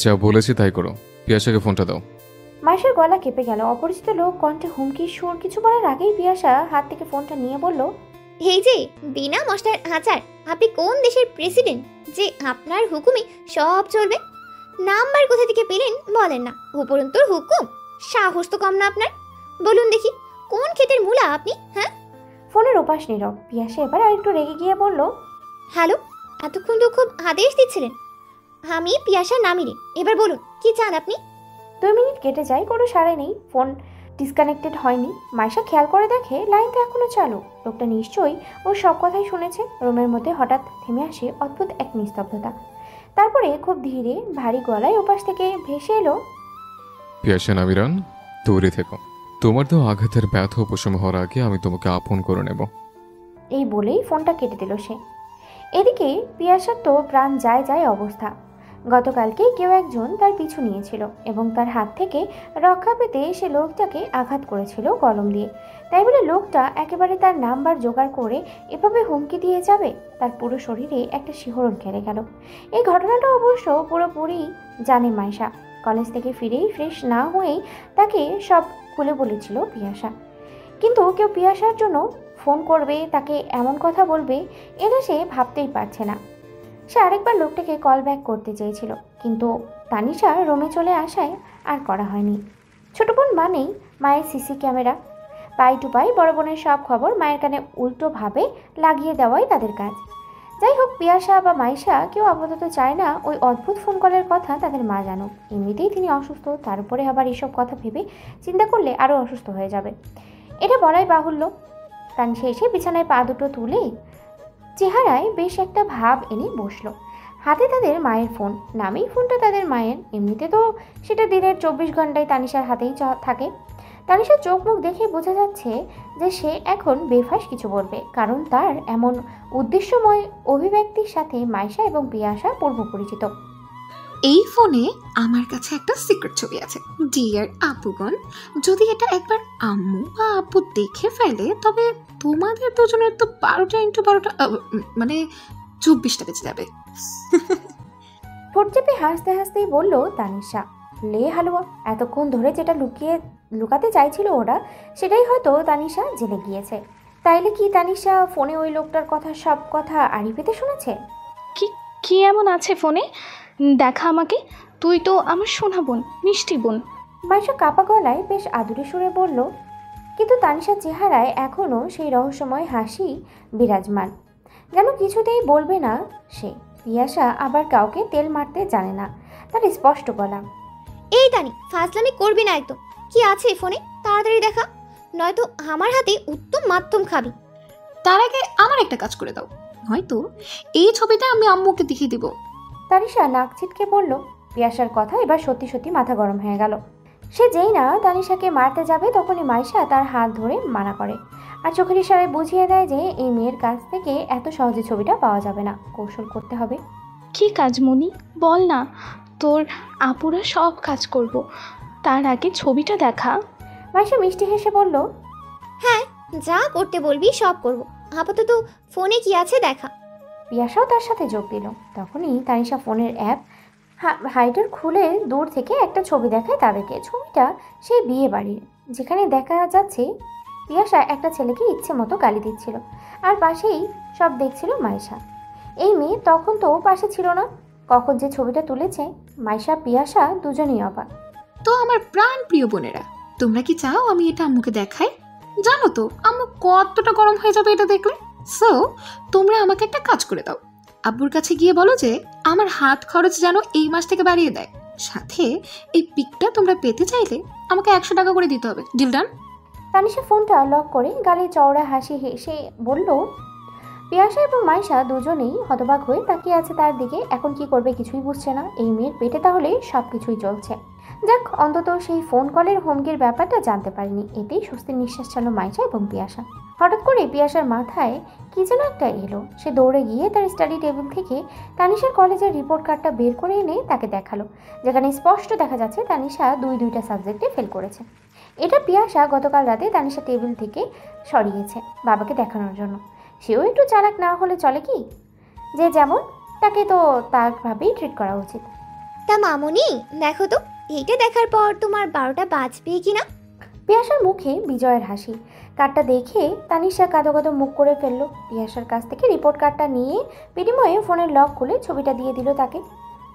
যা বলেছি তাই করো, পিয়াসাকে ফোনটা দাও। মাইশার গলা কেঁপে গেল। অপরিচিত লোক কণ্ঠে হুমকির সুর। কিছু বলার আগেই পিয়াসা হাত থেকে ফোনটা নিয়ে বলল, এই যে বিনা মশলার আচার, আপনি কোন দেশের প্রেসিডেন্ট যে আপনার হুকুমে সব চলবে? নাম্বার কোথা থেকে পেলেন বলেন না, উপরন্তর হুকুম, সাহস তো কম না আপনার। বলুন দেখি, কোন ক্ষেতের মূলা আপনি? হ্যাঁ। ফোনের ওপাশ নীরব। পিয়াসা এবার আরেকটু রেগে গিয়ে বলল, হ্যালো, এতক্ষণ তো খুব আদেশ দিচ্ছিলেন। আমি পিয়াসার নামিনি, এবার বলুন কি চান আপনি? 2 মিনিট কেটে যায়, কোনো সাড়ে নেই। ফোন ডিসকানেক্টেড হয়নি। মাইশা খেয়াল করে দেখে লাইন তো এখনো চালু। লোকটা নিশ্চয়ই ওর সব কথাই শুনেছে। রুমের মধ্যে হঠাৎ থেমে আসে অদ্ভুত এক নিস্তব্ধতা। তারপরে খুব ধীরে ভারী গলায় ওপাশ থেকে ভেসে এলো, পিয়াসা নামিরান, তৈরি থেকো। তোমার তো আঘাতের ব্যথা উপশম হওয়ার আগে আমি তোমাকে আপন করে নেব। এই বলেই ফোনটা কেটে দিল সে। এদিকে পিয়াসার তো প্রাণ যায় যায় অবস্থা। গতকালকে কেউ একজন তার পিছু নিয়েছিল এবং তার হাত থেকে রক্ষা পেতে সে লোকটাকে আঘাত করেছিল কলম দিয়ে। তাই বলে লোকটা একেবারে তার নাম্বার জোগাড় করে এভাবে হুমকি দিয়ে যাবে? তার পুরো শরীরে একটা শিহরণ খেলে গেল। এই ঘটনাটা অবশ্য পুরোপুরি জানে মাইশা। কলেজ থেকে ফিরেই ফ্রেশ না হয়েই তাকে সব খুলে বলেছিল পিয়াসা। কিন্তু কেউ পিয়াসার জন্য ফোন করবে, তাকে এমন কথা বলবে, এটা সে ভাবতেই পারছে না। সে আরেকবার লোকটাকে কল ব্যাক করতে চেয়েছিল, কিন্তু তানিশা রুমে চলে আসায় আর করা হয়নি। ছোট বোন মানেই মায়ের সিসি ক্যামেরা। পাই টু পাই বড় বোনের সব খবর মায়ের কানে উল্টোভাবে লাগিয়ে দেওয়াই তাদের কাজ। যাই হোক, পিয়াসা বা মাইশা কেউ আপাতত চায় না ওই অদ্ভুত ফোন কলের কথা তাদের মা জানুক। এমনিতেই তিনি অসুস্থ, তার উপরে আবার এসব কথা ভেবে চিন্তা করলে আরও অসুস্থ হয়ে যাবে, এটা বলাই বাহুল্য। তানিশা এসে বিছানায় পা দুটো তুলে চেহারায় বেশ একটা ভাব এনে বসলো। হাতে তাদের মায়ের ফোন। নামেই ফোনটা তাদের মায়ের, এমনিতে তো সেটা দিনের 24 ঘন্টায় তানিশার হাতেই থাকে। তানিশার চোখ মুখ দেখে বোঝা যাচ্ছে যে সে এখন বেফাঁস কিছু বলবে, কারণ তার এমন উদ্দেশ্যময় অভিব্যক্তির সাথে মাইশা এবং পিয়াসা পূর্ব পরিচিত। এই ফোনে আমার কাছে একটা সিক্রেট ছবি আছে ডিয়ার আপুগণ। যদি এটা একবার আম্মু বা আপু দেখে ফেলে তবে তোমাদের দুজনের তো 12টা ইন্টু 12টা মানে 24টা বেঁচে যাবে। ঠোঁট চেপে হাসতে হাসতেই বলল তানিশা, লে হালুয়া। এতক্ষণ ধরে যেটা লুকাতে চাইছিল ওরা, সেটাই হয়তো তানিশা জেনে গিয়েছে। তাইলে কি তানিশা ফোনে ওই লোকটার সব কথা আড়ি পেতে শুনেছে? কি এমন আছে ফোনে? দেখা আমাকে। তুই তো আমার সোনা বোন, মিষ্টি বোন। মাইশা কাপা গলায় বেশ আদুরে সুরে বলল, কিন্তু তানিশার চেহারায় এখনও সেই রহস্যময় হাসি বিরাজমান, যেন কিছুতেই বলবে না সে। পিয়াসা আবার কাউকে তেল মারতে জানে না, তার স্পষ্ট বলা। এই তানি, ফাজলামি করবি না একদম। কি আছে ফোনে তাড়াতাড়ি দেখা, নয়তো আমার হাতে উত্তম মাধ্যম খাবি। তার আগে আমার একটা কাজ করে দাও, হয়তো এই ছবিটা আমি আম্মুকে দেখিয়ে দিব। তানিশা নাক ছিটকে বলল। পিয়াসার কথা এবার সত্যি সত্যি মাথা গরম হয়ে গেল। সে যেই না তানিশাকে মারতে যাবে তখনই মাইশা তার হাত ধরে মানা করে আর চোখের ইশারায় বুঝিয়ে দেয় যে এই মেয়ের কাছ থেকে এত সহজে ছবিটা পাওয়া যাবে না, কৌশল করতে হবে। কি কাজ মনি, বল না। তোর আপুরা সব কাজ করব, তার আগে ছবিটা দেখা। মাইশা মিষ্টি হেসে বলল, হ্যাঁ, যা করতে বলবি সব করব, আপাতত ফোনে কি আছে দেখা। পিয়াসাও তার সাথে যোগ দিল। তখনই তানিশা ফোনের অ্যাপ হাইডার খুলে দূর থেকে একটা ছবি দেখায় তাদেরকে। ছবিটা সেই বিয়ে বাড়ির, যেখানে দেখা যাচ্ছে পিয়াসা একটা ছেলেকে ইচ্ছে মতো গালি দিচ্ছিল আর পাশেই সব দেখছিল মাইশা। এই মেয়ে তখন তো পাশে ছিল না, কখন যে ছবিটা তুলেছে। মাইশা পিয়াসা দুজনেই অবাক। তো আমার প্রাণ প্রিয় বোনেরা, তোমরা কি চাও আমি এটা আম্মুকে দেখাই? জানো তো আম্মু কতটা গরম হয়ে যাবে এটা দেখলে। সো তোমরা আমাকে একটা কাজ করে দাও, আব্বুর কাছে গিয়ে বলো যে আমার হাত খরচ যেন এই মাস থেকে বাড়িয়ে দেয়, সাথে এই পিকটা তোমরা পেতে চাইলে আমাকে 100 টাকা করে দিতে হবে। Deal done? তানিশা ফোনটা লক করে গালে চওড়া হাসি হেসে বলল। পিয়াসা এবং মাইশা দুজনেই হতবাক হয়ে তাকিয়ে আছে তার দিকে। এখন কি করবে কিছুই বুঝছে না। এই মেয়ের পেটে তাহলে সব কিছুই চলছে। যাক, অন্তত সেই ফোন কলের হুমকির ব্যাপারটা জানতে পারিনি। এতেই স্বস্তির নিঃশ্বাস ছাড়ল মাইশা এবং পিয়াসা। হঠাৎ করে পিয়াসার মাথায় কি যেন একটা এলো। সে দৌড়ে গিয়ে তার স্টাডি টেবিল থেকে তানিশার কলেজের রিপোর্ট কার্ডটা বের করে এনে তাকে দেখালো, যেখানে স্পষ্ট দেখা যাচ্ছে তানিশা দুইটা সাবজেক্টে ফেল করেছে। এটা পিয়াসা গতকাল রাতে তানিশা টেবিল থেকে সরিয়েছে বাবাকে দেখানোর জন্য। সেও একটু চালাক না হলে চলে কি? যে যেমন, তাকে তো তারভাবেই ট্রিট করা উচিত। তা মামুনি, দেখো তো এইটা দেখার পর তোমার 12টা বাজবে কিনা। পিয়াসার মুখে বিজয়ের হাসি। কার্ডটা দেখে তানিশা কাঁদো কাঁদো মুখ করে ফেলল। পিয়াসার কাছ থেকে রিপোর্ট কার্ডটা নিয়ে বিনিময়ে ফোনের লক খুলে ছবিটা দিয়ে দিল তাকে।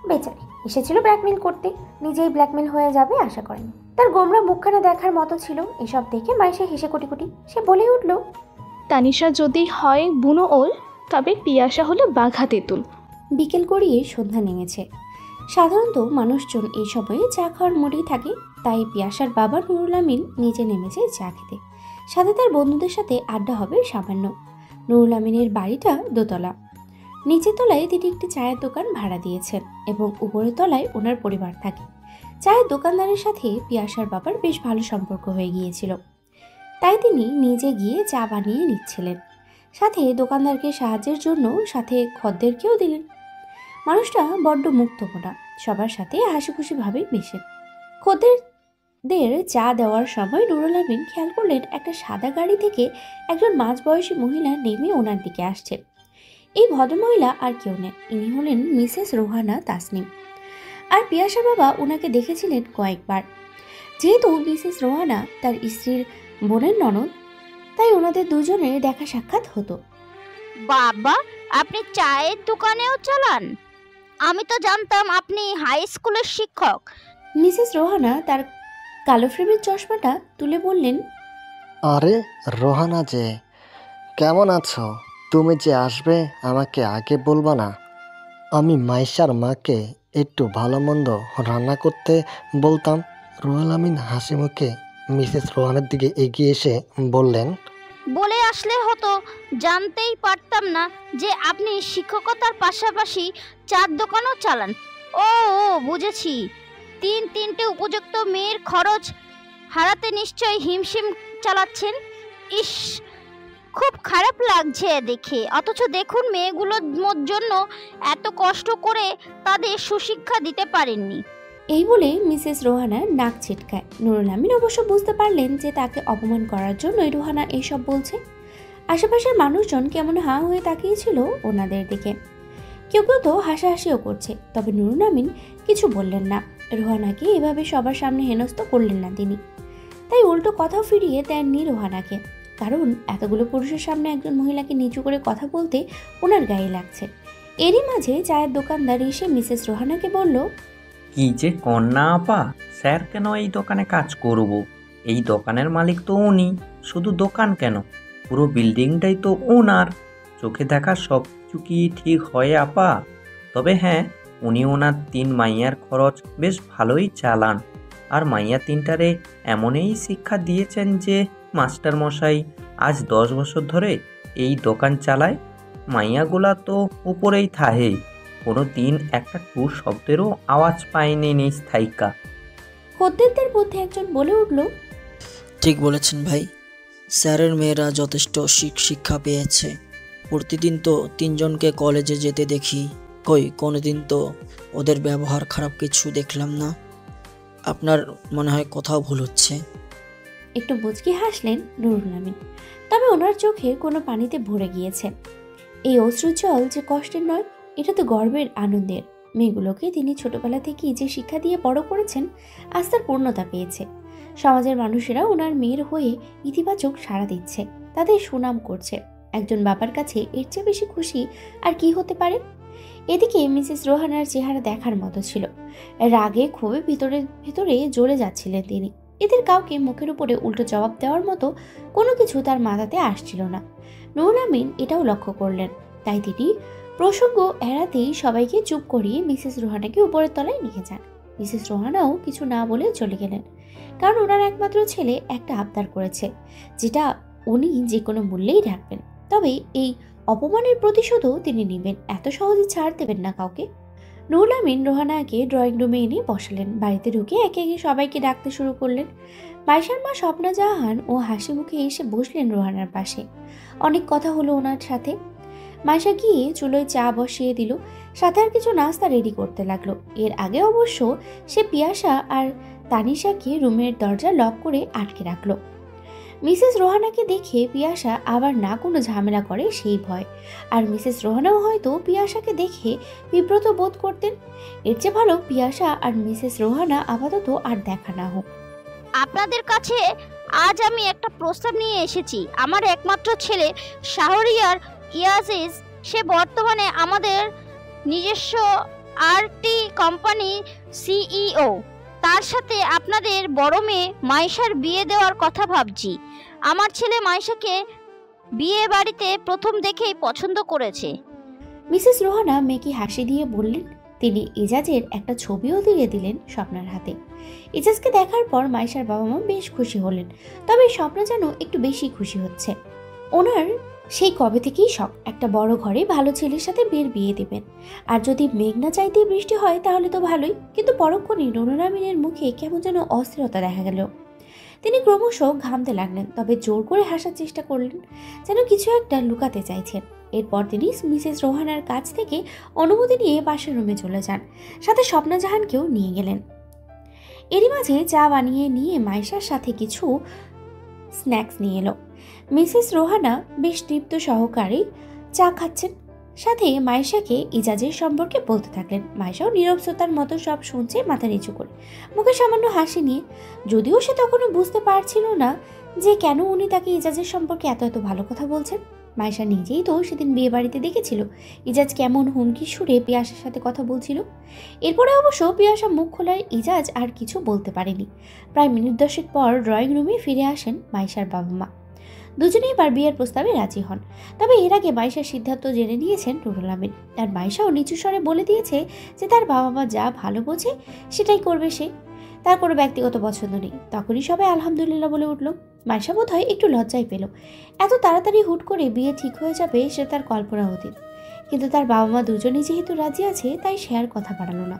বেচারি এসেছিল ব্ল্যাকমেল করতে, নিজেই ব্ল্যাকমেল হয়ে যাবে আশা করেনি। তার গোমরা মুখখানা দেখার মতো ছিল। এসব দেখে মাইশা হেসে কোটি কোটি। সে বলে উঠল, তানিশা যদি হয় বুনো ওল, তবে পিয়াসা হলো বাঘা তেঁতুল। বিকেল গড়িয়ে সন্ধ্যা নেমেছে। সাধারণত মানুষজন এই সময়ে চা খাওয়ার মুডেই থাকে, তাই পিয়াসার বাবা নুরুল আমিন নিচে নেমেছে চা খেতে। সাথে তার বন্ধুদের সাথে আড্ডা হবে সামান্য। নুরুল আমিনের বাড়িটা দোতলা। নিচের তলায় তিনি একটি চায়ের দোকান ভাড়া দিয়েছেন এবং উপরের তলায় ওনার পরিবার থাকে। চায়ের দোকানদারের সাথে পিয়াসার বাবার বেশ ভালো সম্পর্ক হয়ে গিয়েছিল, তাই তিনি নিজে গিয়ে চা বানিয়ে নিচ্ছিলেন। সাথে দোকানদারকে সাহায্যের জন্য সাথে খদ্দেরকেও দিলেন। মানুষটা বড্ড মুক্তমনা, সবার সাথে হাসি খুশিভাবে মেশেন। খদ্দেরদের চা দেওয়ার সময় নুরুল আমিন খেয়াল করলেন একটা সাদা গাড়ি থেকে একজন মাঝবয়সী মহিলা নেমে ওনার দিকে আসছেন। এই ভদ্রমহিলা আর কেউ নেন, ইনি হলেন মিসেস রোহানা তাসনিম। আর পিয়াসার বাবা ওনাকে দেখেছিলেন কয়েকবার। যেহেতু মিসেস রোহানা তার স্ত্রীর বোনের ননদ, তাই ওনাদের দুজনের দেখা সাক্ষাৎ হতো। বাবা, আপনি চায়ের দোকানেও চালান? আমি তো জানতাম আপনি হাই স্কুলের শিক্ষক। মিসেস রোহানা তার কালো ফ্রেমের চশমাটা তুলে বললেন, আরে রোহানা যে, কেমন আছো? তুমি যে আসবে আমাকে আগে বলবা না? আমি মাইশার মাকে একটু ভালো মন্দ রান্না করতে বলতাম। রুহুল আমিন হাসি মুখে মিসেস রোহানের দিকে এগিয়ে এসে বললেন, বলে আসলে হতো, জানতেই পারতাম না যে আপনি শিক্ষকতার পাশাপাশি চার দোকানও চালান। ও ও বুঝেছি, তিনটে উপযুক্ত মেয়ের খরচ হারাতে নিশ্চয়ই হিমশিম চালাচ্ছেন। ইস, খুব খারাপ লাগছে দেখে। অথচ দেখুন, মেয়েগুলোর জন্য এত কষ্ট করে তাদের সুশিক্ষা দিতে পারেননি। এই বলে মিসেস রোহানার নাক ছিটকায়। নুরুল আমিন অবশ্য বুঝতে পারলেন যে তাকে অপমান করার জন্যই রোহানা এইসব বলছে। আশেপাশের মানুষজন কেমন হাঁ হয়ে তাকিয়েছিল ওনাদের দিকে। কেউ কেউ তো হাসাহাসিও করছে, তবে নুরুল আমিন কিছু বললেন না। রোহানাকে এভাবে সবার সামনে হেনস্থ করলেন না তিনি, তাই উল্টো কথাও ফিরিয়ে দেননি রোহানাকে। কারণ এতগুলো পুরুষের সামনে একজন মহিলাকে নিচু করে কথা বলতে ওনার গায়ে লাগছে। এরই মাঝে চায়ের দোকানদার এসে মিসেস রোহানাকে বলল, কি যে কন্যা আপা, স্যার কেন এই দোকানে কাজ করব? এই দোকানের মালিক তো উনি। শুধু দোকান কেন, পুরো বিল্ডিংটাই তো ওনার। চোখে দেখা সব কিছু কি ঠিক হয় আপা? তবে হ্যাঁ, উনি ওনার 3 মাইয়ার খরচ বেশ ভালোই চালান। আর মাইয়া 3টারে এমনই শিক্ষা দিয়েছেন যে মাস্টার মশাই আজ 10 বছর ধরে এই দোকান চালায়। মাইয়াগুলা তো উপরেই থাহে, কোনো দিন একটা টু শব্দেরও আওয়াজ পায়নি নিজ থাইকা। খদ্দেরদের মধ্যে একজন বলে উঠল, ঠিক বলেছেন ভাই, স্যারের মেয়েরা যথেষ্ট শিক্ষা পেয়েছে। প্রতিদিন তো 3 জনকে কলেজে যেতে দেখি, কই কোনোদিন তো ওদের ব্যবহার খারাপ কিছু দেখলাম না। আপনার মনে হয় কোথাও ভুল হচ্ছে। একটু মুচকি হাসলেন নুরুল আমিন, তবে ওনার চোখে কোনো পানিতে ভরে গিয়েছে। এই অশ্রুর জল যে কষ্টের নয়, এটা তো গর্বের, আনন্দের। মেয়েগুলোকে তিনি ছোটবেলা থেকেই যে শিক্ষা দিয়ে বড় করেছেন, আজ তার পূর্ণতা পেয়েছে। সমাজের মানুষেরা ওনার মেয়ের হয়ে ইতিবাচক সাড়া দিচ্ছে, তাদের সুনাম করছে। একজন বাবার কাছে এর চেয়ে বেশি খুশি আর কি হতে পারে? এদিকে মিসেস রোহানার চেহারা দেখার মতো ছিল। রাগে খুবই ভেতরে জ্বলে যাচ্ছিলেন তিনি। এদের কাউকে মুখের উপরে উল্টো জবাব দেওয়ার মতো কোনো কিছু তার মাথাতে আসছিল না। নুরুল আমিন এটাও লক্ষ্য করলেন, তাই তিনি প্রসঙ্গ এড়াতেই সবাইকে চুপ করিয়ে মিসেস রোহানাকে উপরের তলায় নিয়ে যান। মিসেস রোহানাও কিছু না বলে চলে গেলেন, কারণ ওনার একমাত্র ছেলে একটা আবদার করেছে, যেটা উনি যে কোনো মূল্যেই রাখবেন। তবে এই অপমানের প্রতিশোধও তিনি নেবেন, এত সহজে ছাড় দেবেন না কাউকে। নুরুল আমিন রোহানাকে ড্রয়িং রুমে এনে বসালেন। বাড়িতে ঢুকে একে একে সবাইকে ডাকতে শুরু করলেন। মাইশার মা স্বপ্না জাহান ও হাসি মুখে এসে বসলেন রোহানার পাশে। অনেক কথা হলো ওনার সাথে। মাইশা গিয়ে চুলোয় চা বসিয়ে দিল, সাথে আর কিছু নাস্তা রেডি করতে লাগলো। এর আগে অবশ্য সে পিয়াসা আর তানিশাকে রুমের দরজা লক করে আটকে রাখলো। মিসেস রোহানাকে দেখে পিয়াসা আবার না কোনো ঝামেলা করে সেই ভয়। আর মিসেস রোহানাও হয়তো পিয়াসাকে দেখে বিব্রত বোধ করতেন। এর চেয়ে ভালো পিয়াসা আর মিসেস রোহানা আপাতত আর দেখা না হোক। আপনাদের কাছে আজ আমি একটা প্রস্তাব নিয়ে এসেছি। আমার একমাত্র ছেলে শাহরিয়ার ইয়াজিজ, সে বর্তমানে আমাদের নিজস্ব আরটি কোম্পানি সিইও। তার সাথে আপনাদের বড় মেয়ে মাইশার বিয়ে দেওয়ার কথা ভাবছি। আমার ছেলে মাইশাকে বিয়ে বাড়িতে প্রথম দেখেই পছন্দ করেছে। মিসেস রোহানা মেকি হাসি দিয়ে বললেন। তিনি এজাজের একটা ছবিও দিয়ে দিলেন স্বপ্নার হাতে। এজাজকে দেখার পর মাইশার বাবা মা বেশ খুশি হলেন, তবে স্বপ্না যেন একটু বেশি খুশি হচ্ছে। ওনার সেই কবে থেকেই শখ একটা বড় ঘরে ভালো ছেলের সাথে মেয়ের বিয়ে দেবেন। আর যদি মেঘ না চাইতে বৃষ্টি হয় তাহলে তো ভালোই, কিন্তু পরক্ষণেই রুনুরামিনের মুখে কেমন যেন অস্থিরতা দেখা গেল। তিনি ক্রমশ ঘামতে লাগলেন, তবে জোর করে হাসার চেষ্টা করলেন, যেন কিছু একটা লুকাতে চাইছেন। এরপর তিনি মিসেস রোহানার কাছ থেকে অনুমতি নিয়ে পাশের রুমে চলে যান, সাথে স্বপ্না জাহানকেও নিয়ে গেলেন। এরই মাঝে চা বানিয়ে নিয়ে মাইশার সাথে কিছু স্ন্যাক্স নিয়ে এলো। মিসেস রোহানা বেশ তৃপ্ত সহকারে চা খাচ্ছেন, সাথে মাইশাকে ইজাজের সম্পর্কে বলতে থাকলেন। মাইশাও নীরব শ্রোতার মতো সব শুনছে, মাথা নিচু করে, মুখে সামান্য হাসি নিয়ে। যদিও সে তখনও বুঝতে পারছিল না যে কেন উনি তাকে ইজাজের সম্পর্কে এত এত ভালো কথা বলছেন। মাইশা নিজেই তো সেদিন বিয়ে বাড়িতে দেখেছিল ইজাজ কেমন হুমকি সুরে পিয়াসার সাথে কথা বলছিল। এরপরে অবশ্য পিয়াসা মুখ খোলার ইজাজ আর কিছু বলতে পারেনি। প্রায় মিনিট 10 পর ড্রয়িং রুমে ফিরে আসেন মাইশার বাবা মা। দুজনেই এবার বিয়ের প্রস্তাবে রাজি হন, তবে এর আগে মাইশার সিদ্ধান্ত জেনে নিয়েছেন নুরুল আমিন। আর মাইশাও নিচু স্বরে বলে দিয়েছে যে তার বাবা মা যা ভালো বোঝে সেটাই করবে সে, তার কোনো ব্যক্তিগত পছন্দ নেই। তখনই সবাই আলহামদুলিল্লাহ বলে উঠল। মাইশা বোধ হয় একটু লজ্জায় পেল, এত তাড়াতাড়ি হুট করে বিয়ে ঠিক হয়ে যাবে সে তার কল্পনা অতীত। কিন্তু তার বাবা মা দুজনেই যেহেতু রাজি আছে তাই সে আর কথা বাড়ালো না।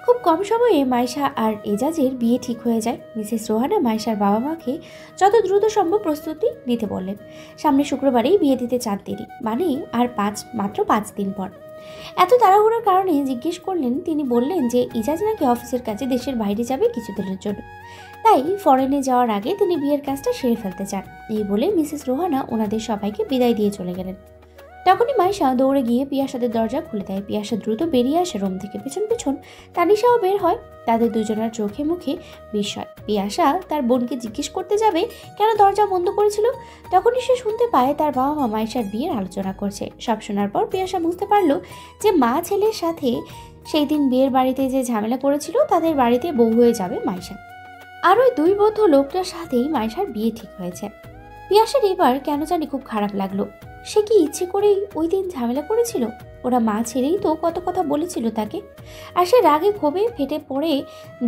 খুব কম সময়ে মাইশা আর এজাজের বিয়ে ঠিক হয়ে যায়। মিসেস রোহানা মাইশার বাবা মাকে যত দ্রুত সম্ভব প্রস্তুতি নিতে বললেন। সামনে শুক্রবারেই বিয়ে দিতে চান তিনি, মানে আর মাত্র 5 দিন পর। এত তাড়াহুড়োর কারণে জিজ্ঞেস করলেন। তিনি বললেন যে ইজাজ নাকি অফিসের কাছে দেশের বাইরে যাবে কিছুদিনের জন্য, তাই ফরেনে যাওয়ার আগে তিনি বিয়ের কাজটা সেরে ফেলতে চান। এই বলে মিসেস রোহানা ওনাদের সবাইকে বিদায় দিয়ে চলে গেলেন। তখনই মাইশা দৌড়ে গিয়ে পিয়াসাদের দরজা খুলে দেয়। পিয়াসা দ্রুত বেরিয়ে আসে রুম থেকে, পেছন পেছন তানিশাও বের হয়। তাদের দুজনের চোখে মুখে বিস্ময়। পিয়াসা তার বোনকে জিজ্ঞেস করতে যাবে কেন দরজা বন্ধ করেছিল, তখনই সে শুনতে পায় তার বাবা মা মাইশার বিয়ের আলোচনা করছে। সব শোনার পর পিয়াসা বুঝতে পারলো যে মা ছেলের সাথে সেই দিন বিয়ের বাড়িতে যে ঝামেলা করেছিল তাদের বাড়িতে বউ হয়ে যাবে মাইশা। আর ওই 2 বৌদ্ধ লোকটার সাথেই মাইশার বিয়ে ঠিক হয়েছে। পিয়াসার এবার কেন জানি খুব খারাপ লাগলো। সে কি ইচ্ছে করেই ওই দিন ঝামেলা করেছিল? ওরা মা ছেড়েই তো কত কথা বলেছিল তাকে, আর সে রাগে ক্ষোভে ফেটে পড়ে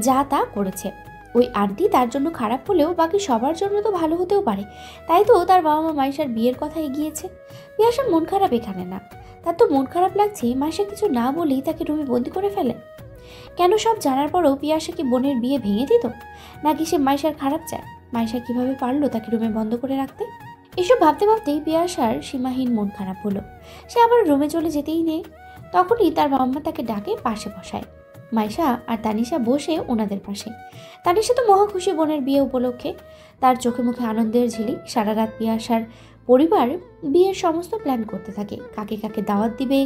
যা তা করেছে। ওই আন্টি তার জন্য খারাপ হলেও বাকি সবার জন্য তো ভালো হতেও পারে, তাই তো তার বাবা মা মাইশার বিয়ের কথা এগিয়েছে। পিয়াসার মন খারাপ এখানে না, তার তো মন খারাপ লাগছে মাইশা কিছু না বলেই তাকে রুমে বন্দি করে ফেলে। কেন সব জানার পরও পিয়াসা কি বোনের বিয়ে ভেঙে দিত, নাকি সে মাইশার খারাপ চায়? মাইশা কিভাবে পারলো তাকে রুমে বন্ধ করে রাখতে? এসব ভাবতে ভাবতেই পিয়াসার সীমাহীন মন খারাপ হলো। সে আবার রুমে চলে যেতেই নেই, তখনই তার বাবা মা তাকে ডাকে পাশে বসায়। মাইশা আর তানিশা বসে ওনাদের পাশে। তানিশা তো মহা খুশি বোনের বিয়ে উপলক্ষে, তার চোখে মুখে আনন্দের ঝিলিক। সারা রাত পিয়াসার পরিবার বিয়ের সমস্ত প্ল্যান করতে থাকে, কাকে কাকে দাওয়াত দিবে,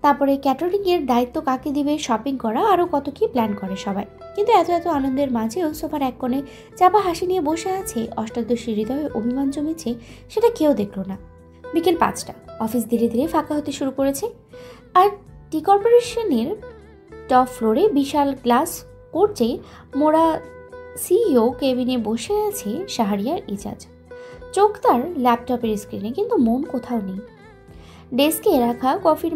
তারপরে ক্যাটারিংয়ের দায়িত্ব কাকে দিবে, শপিং করা, আরও কত কি প্ল্যান করে সবাই। কিন্তু এত এত আনন্দের মাঝেও সোফার এক কোণে চাপা হাসি নিয়ে বসে আছে অষ্টাদশী হৃদয়ে অভিমান জমেছে, সেটা কেউ দেখল না। বিকেল 5টা, অফিস ধীরে ধীরে ফাঁকা হতে শুরু করেছে। আর টি কর্পোরেশনের টপ ফ্লোরে বিশাল গ্লাস কোর্টে মোড়া সিইও কেবিনে বসে আছে শাহরিয়ার ইজাজ। চোখ তার ল্যাপটপের স্ক্রিনে, কিন্তু মন কোথাও নেই। ডেস্কে রাখা কফির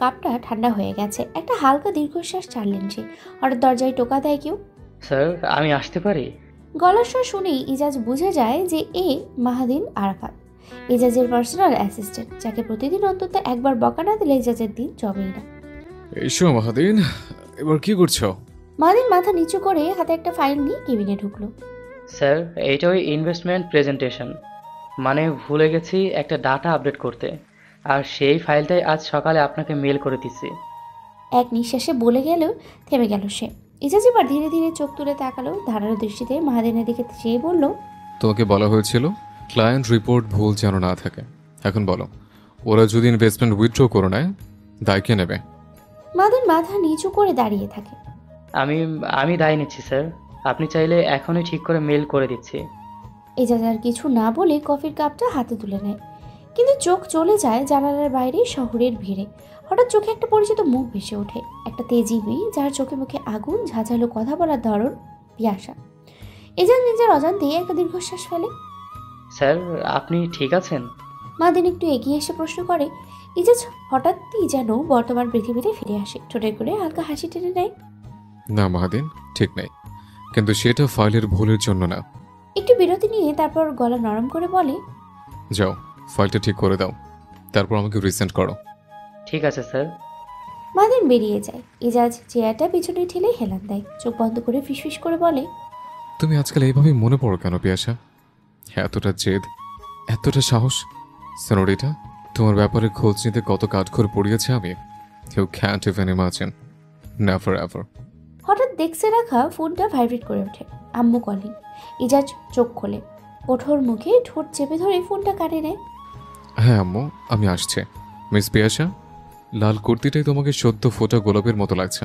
কাপটা ঠান্ডা হয়ে গেছে। একটা হালকা দীর্ঘশ্বাস ছাড়লেন সে। হঠাৎ দরজায় টোকা দেয় কেউ। স্যার, আমি আসতে পারি? গলার স্বর শুনেই ইজাজ বুঝে যায় যে মাহাদিন আরাফাত, ইজাজের পার্সোনাল অ্যাসিস্ট্যান্ট, যাকে প্রতিদিন অন্তত একবার বকা না দিলে ইজাজের দিন জমেই না। এসো মাহাদিন, এবার কি করছো? মাহাদিন মাথা নিচু করে হাতে একটা ফাইল নিয়ে কেবিনে ঢুকলো। স্যার, এইটা ওই ইনভেস্টমেন্ট প্রেজেন্টেশন, মানে ভুলে গেছি একটা ডাটা আপডেট করতে, আর সেই ফাইলটাই আজ সকালে আপনাকে মেল করে দিচ্ছি। এক নিঃশ্বাসে বলে গেল, থেমে গেল সে। ইজাজ এবার ধীরে ধীরে চোখ তুলে তাকালো, ধারালো দৃষ্টিতে মাহাদিনের দিকে চেয়ে বলল, তোমাকে বলা হয়েছিল ক্লায়েন্ট রিপোর্ট ভুল যেন না থাকে। এখন বলো, ওরা যদি ইনভেস্টমেন্ট উইথড্র করে নেয়, দায় কে নেবে? মাহাদিন মাথা নিচু করে দাঁড়িয়ে থাকে। আমি দায় নিচ্ছি স্যার, আপনি চাইলে এখনই ঠিক করে মেল করে দিচ্ছি। ইজাজ আর কিছু না বলে কফির কাপটা হাতে তুলে নেয়, কিন্তু চোখ চলে যায় জানালার বাইরে শহরের ভিড়ে। হঠাৎ চোখে একটা পরিচিত মুখ ভেসে ওঠে, একটা তেজি মেয়ে যার চোখে মুখে আগুন, ঝাঁঝালো কথা বলার ধরন। পিয়াসা। এজাজ নিজের অজান্তেই একটা দীর্ঘশ্বাস ফেলে। স্যার, আপনি ঠিক আছেন? মাদিন একটু এগিয়ে এসে প্রশ্ন করে। এজাজ হঠাৎই যেন বর্তমান পৃথিবীতে ফিরে আসে, ঠোঁটের করে হালকা হাসি টেনে নেয়। না মাহাদিন, ঠিক নেই, কিন্তু সেটা ফাইলের ভুলের জন্য না। একটু বিরতি নিয়ে তারপর গলা নরম করে বলে, যাও ফাইলটা ঠিক করে দাও, তারপর আমাকে রিসেন্ট করো। ঠিক আছে স্যার। মাদিন বেরিয়ে যায়। এজাজ চেয়ারটা পিছনে ঠেলে হেলান দেয়, চোখ বন্ধ করে ফিসফিস করে বলে, তুমি আজকাল এইভাবে মনে পড়ো কেন পিয়াসা? এতটা জেদ, এতটা সাহস। সোনোরিটা, তোমার ব্যাপারে খোঁজ নিতে কত কাঠখড় পড়িয়েছে আমি। You can't even imagine, never ever. হঠাৎ ডেস্কে রাখা ফোনটা ভাইব্রেট করে ওঠে। আম্মু কলিং। এজাজ চোখ খোলে, কঠোর মুখে ঠোঁট চেপে ধরে ফোনটা কাটে নেয়। হ্যাঁ আম্মু, আমি আসছি। মিস পিয়াসা, লাল কুর্তিটাই তোমাকে সদ্য ফোটা গোলাপের মতো লাগছে।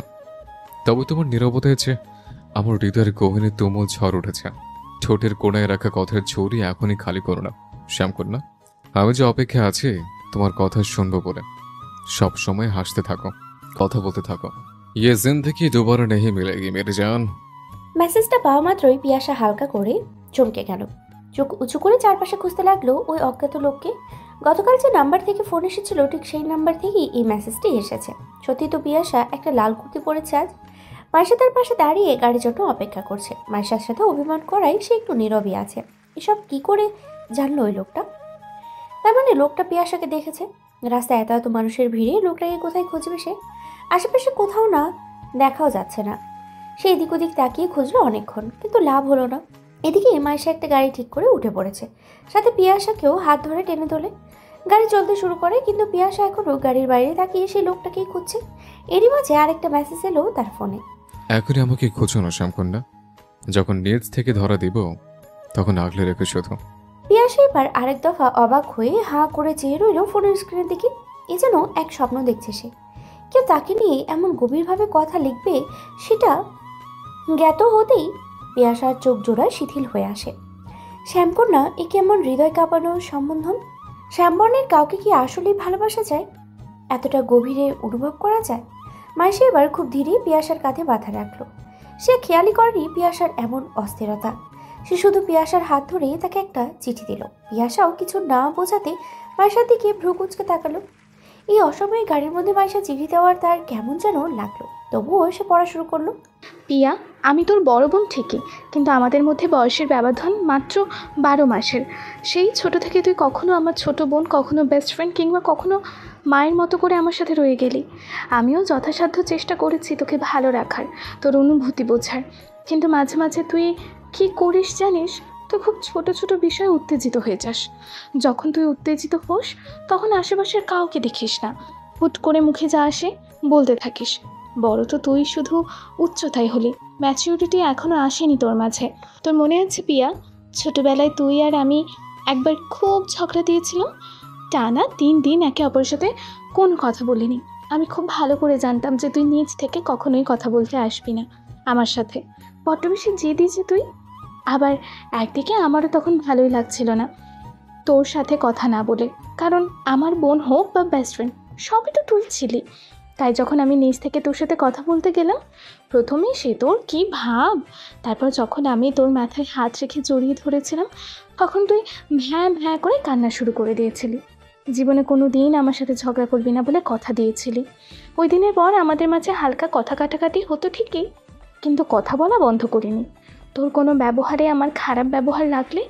তবে তোমার নীরবতায় যে আমার হৃদয়ের গহীনে তুমুল ঝড় উঠেছে। ঠোঁটের কোণায় রাখা কথার ঝুড়ি এখনই খালি করো না, শ্যাম কর না। আমি যে অপেক্ষা আছি তোমার কথা শুনবো বলে। সব সময় হাসতে থাকো, কথা বলতে থাকো। ইয়ে জিন্দেগি দুবারা নেই মিলেগি মেরে জান। মেসেজটা পাওয়া মাত্রই পিয়াসা হালকা করে চমকে গেল, চোখ উঁচু করে চারপাশে খুঁজতে লাগলো ওই অজ্ঞাত লোককে। গতকাল যে নাম্বার থেকে ফোন এসেছিল ঠিক সেই নাম্বার থেকেই এই মেসেজটি এসেছে। সত্যি তো পিয়াসা একটা লাল কুর্তি পরেছে আজ। মায়ের তার পাশে দাঁড়িয়ে গাড়ির জন্য অপেক্ষা করছে। মায়ের সাথে অভিমান করায় সে একটু নীরবই আছে। এসব কি করে জানলো ওই লোকটা? তার মানে লোকটা পিয়াসাকে দেখেছে। রাস্তায় এত এত মানুষের ভিড়ে লোকটাকে কোথায় খুঁজবে সে? আশেপাশে কোথাও না, দেখাও যাচ্ছে না। সে এদিক ওদিক তাকিয়ে খুঁজলো অনেকক্ষণ, কিন্তু লাভ হলো না। এদিকে মাইশা একটা গাড়ি ঠিক করে উঠে পড়েছে, সাথে পিয়াসাকেও হাত ধরে টেনে তোলে। গাড়ি চলতে শুরু করে, কিন্তু পিয়াসা এখনও গাড়ির বাইরে তাকিয়ে সেই লোকটাকেই খুঁজছে। এরই মাঝে আরেকটা মেসেজ এলো তার ফোনে। এখনই আমাকে খুঁজো না শ্যামকন্যা, যখন নিজ থেকে ধরা দিব তখন আগলে রেখে শুধু। পিয়াসা এবার আরেক দফা অবাক হয়ে হাঁ করে চেয়ে রইল ফোনের স্ক্রিনের দিকে। এ যেন এক স্বপ্ন দেখছে সে। কেউ তাকে নিয়ে এমন গভীরভাবে কথা লিখবে সেটা জ্ঞাত হতেই পিয়াসার চোখ জোড়া শিথিল হয়ে আসে। শ্যামকন্যা এ কেমন হৃদয় কাঁপানো সম্বোধন! শ্যামবর্ণের কাউকে কি আসলেই ভালোবাসা যায়? এতটা গভীরে অনুভব করা যায়? মাইশা এবার খুব ধীরে পিয়াসার কাঁধে বাধা রাখলো। সে খেয়ালই করেনি পিয়াসার এমন অস্থিরতা। সে শুধু পিয়াসার হাত ধরে তাকে একটা চিঠি দিল। পিয়াসাও কিছু না বোঝাতে মাইশার দিকে ভ্রু কুঁচকে তাকালো। এই অসময়ে গাড়ির মধ্যে মাইশা চিঠি দেওয়ার তার কেমন যেন লাগলো, তবুও সে পড়া শুরু করলো। পিয়া, আমি তোর বড় বোন ঠিকই, কিন্তু আমাদের মধ্যে বয়সের ব্যবধান মাত্র 12 মাসের। সেই ছোট থেকে তুই কখনো আমার ছোট বোন, কখনো বেস্ট ফ্রেন্ড, কিংবা কখনো মায়ের মতো করে আমার সাথে রয়ে গেলি। আমিও যথাসাধ্য চেষ্টা করেছি তোকে ভালো রাখার, তোর অনুভূতি বোঝার, কিন্তু মাঝে মাঝে তুই কী করিস জানিস? তুই খুব ছোট ছোট বিষয়ে উত্তেজিত হয়ে যাস। যখন তুই উত্তেজিত হোস তখন আশেপাশের কাউকে দেখিস না, হুট করে মুখে যা আসে বলতে থাকিস। বড় তো তুই, শুধু উচ্চতায় হলি, ম্যাচিউরিটি এখনও আসেনি তোর মাঝে। তোর মনে আছে পিয়া, ছোটোবেলায় তুই আর আমি একবার খুব ঝগড়া দিয়েছিলাম। টানা 3 দিন একে অপরের সাথে কোনো কথা বলিনি। আমি খুব ভালো করে জানতাম যে তুই নিজ থেকে কখনোই কথা বলতে আসবি না আমার সাথে। বড্ড বেশি জেদি যে তুই। আবার একদিকে আমারও তখন ভালোই লাগছিল না তোর সাথে কথা না বলে, কারণ আমার বোন হোক বা বেস্ট ফ্রেন্ড, সবই তো তুই ছিলি। তাই যখন আমি নিজ থেকে তোর সাথে কথা বলতে গেলাম, প্রথমেই সে তোর কী ভাব, তারপর যখন আমি তোর মাথায় হাত রেখে জড়িয়ে ধরেছিলাম তখন তুই ভ্যাঁ ভ্যাঁ করে কান্না শুরু করে দিয়েছিলি। জীবনে কোনো দিন আমার সাথে ঝগড়া করবি না বলে কথা দিয়েছিলি। ওই দিনের পর আমাদের মাঝে হালকা কথা কাটাকাটি হতো ঠিকই, কিন্তু কথা বলা বন্ধ করিনি। তোর কোনো ব্যবহারে আমার খারাপ ব্যবহার লাগলে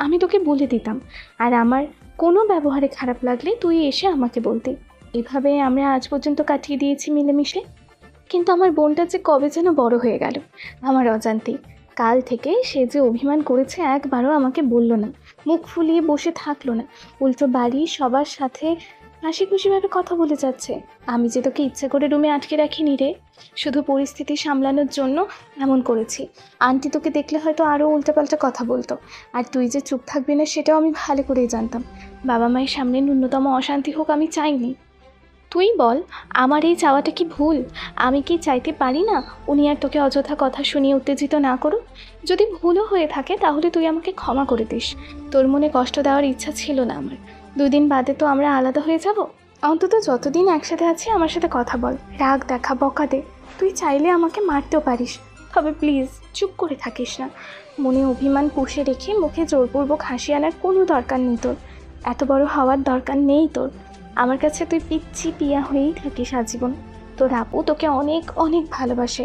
আমি তোকে বলে দিতাম, আর আমার কোনো ব্যবহারে খারাপ লাগলে তুই এসে আমাকে বলতি। এভাবে আমরা আজ পর্যন্ত কাটিয়ে দিয়েছি মিলেমিশে। কিন্তু আমার বোনটা যে কবে যেন বড় হয়ে গেল আমার অজান্তেই। কাল থেকে সে যে অভিমান করেছে একবারও আমাকে বলল না, মুখ ফুলিয়ে বসে থাকলো না, উল্টো বাড়ি সবার সাথে হাসি খুশিভাবে কথা বলে যাচ্ছে। আমি যে তোকে ইচ্ছে করে রুমে আটকে রাখিনি রে, শুধু পরিস্থিতি সামলানোর জন্য এমন করেছি। আন্টি তোকে দেখলে হয়তো আরও উল্টাপাল্টা কথা বলতো, আর তুই যে চুপ থাকবি না সেটাও আমি ভালো করেই জানতাম। বাবা মায়ের সামনে ন্যূনতম অশান্তি হোক আমি চাইনি। তুই বল, আমার এই চাওয়াটা কি ভুল? আমি কি চাইতে পারি না উনি আর তোকে অযথা কথা শুনিয়ে উত্তেজিত না করুক? যদি ভুলও হয়ে থাকে তাহলে তুই আমাকে ক্ষমা করে দিস। তোর মনে কষ্ট দেওয়ার ইচ্ছা ছিল না আমার। 2 দিন বাদে তো আমরা আলাদা হয়ে যাব, অন্তত যতদিন একসাথে আছি আমার সাথে কথা বল, রাগ দেখা, বকা দে, তুই চাইলে আমাকে মারতেও পারিস, তবে প্লিজ চুপ করে থাকিস না। মনে অভিমান পুষে রেখে মুখে জোরপূর্বক হাসি আনার কোনো দরকার নেই তোর, এত বড় হওয়ার দরকার নেই তোর। আমার কাছে তুই পিচ্ছি পিয়া হয়েই থাকিস আজীবন। তোর আপু তোকে অনেক অনেক ভালোবাসে।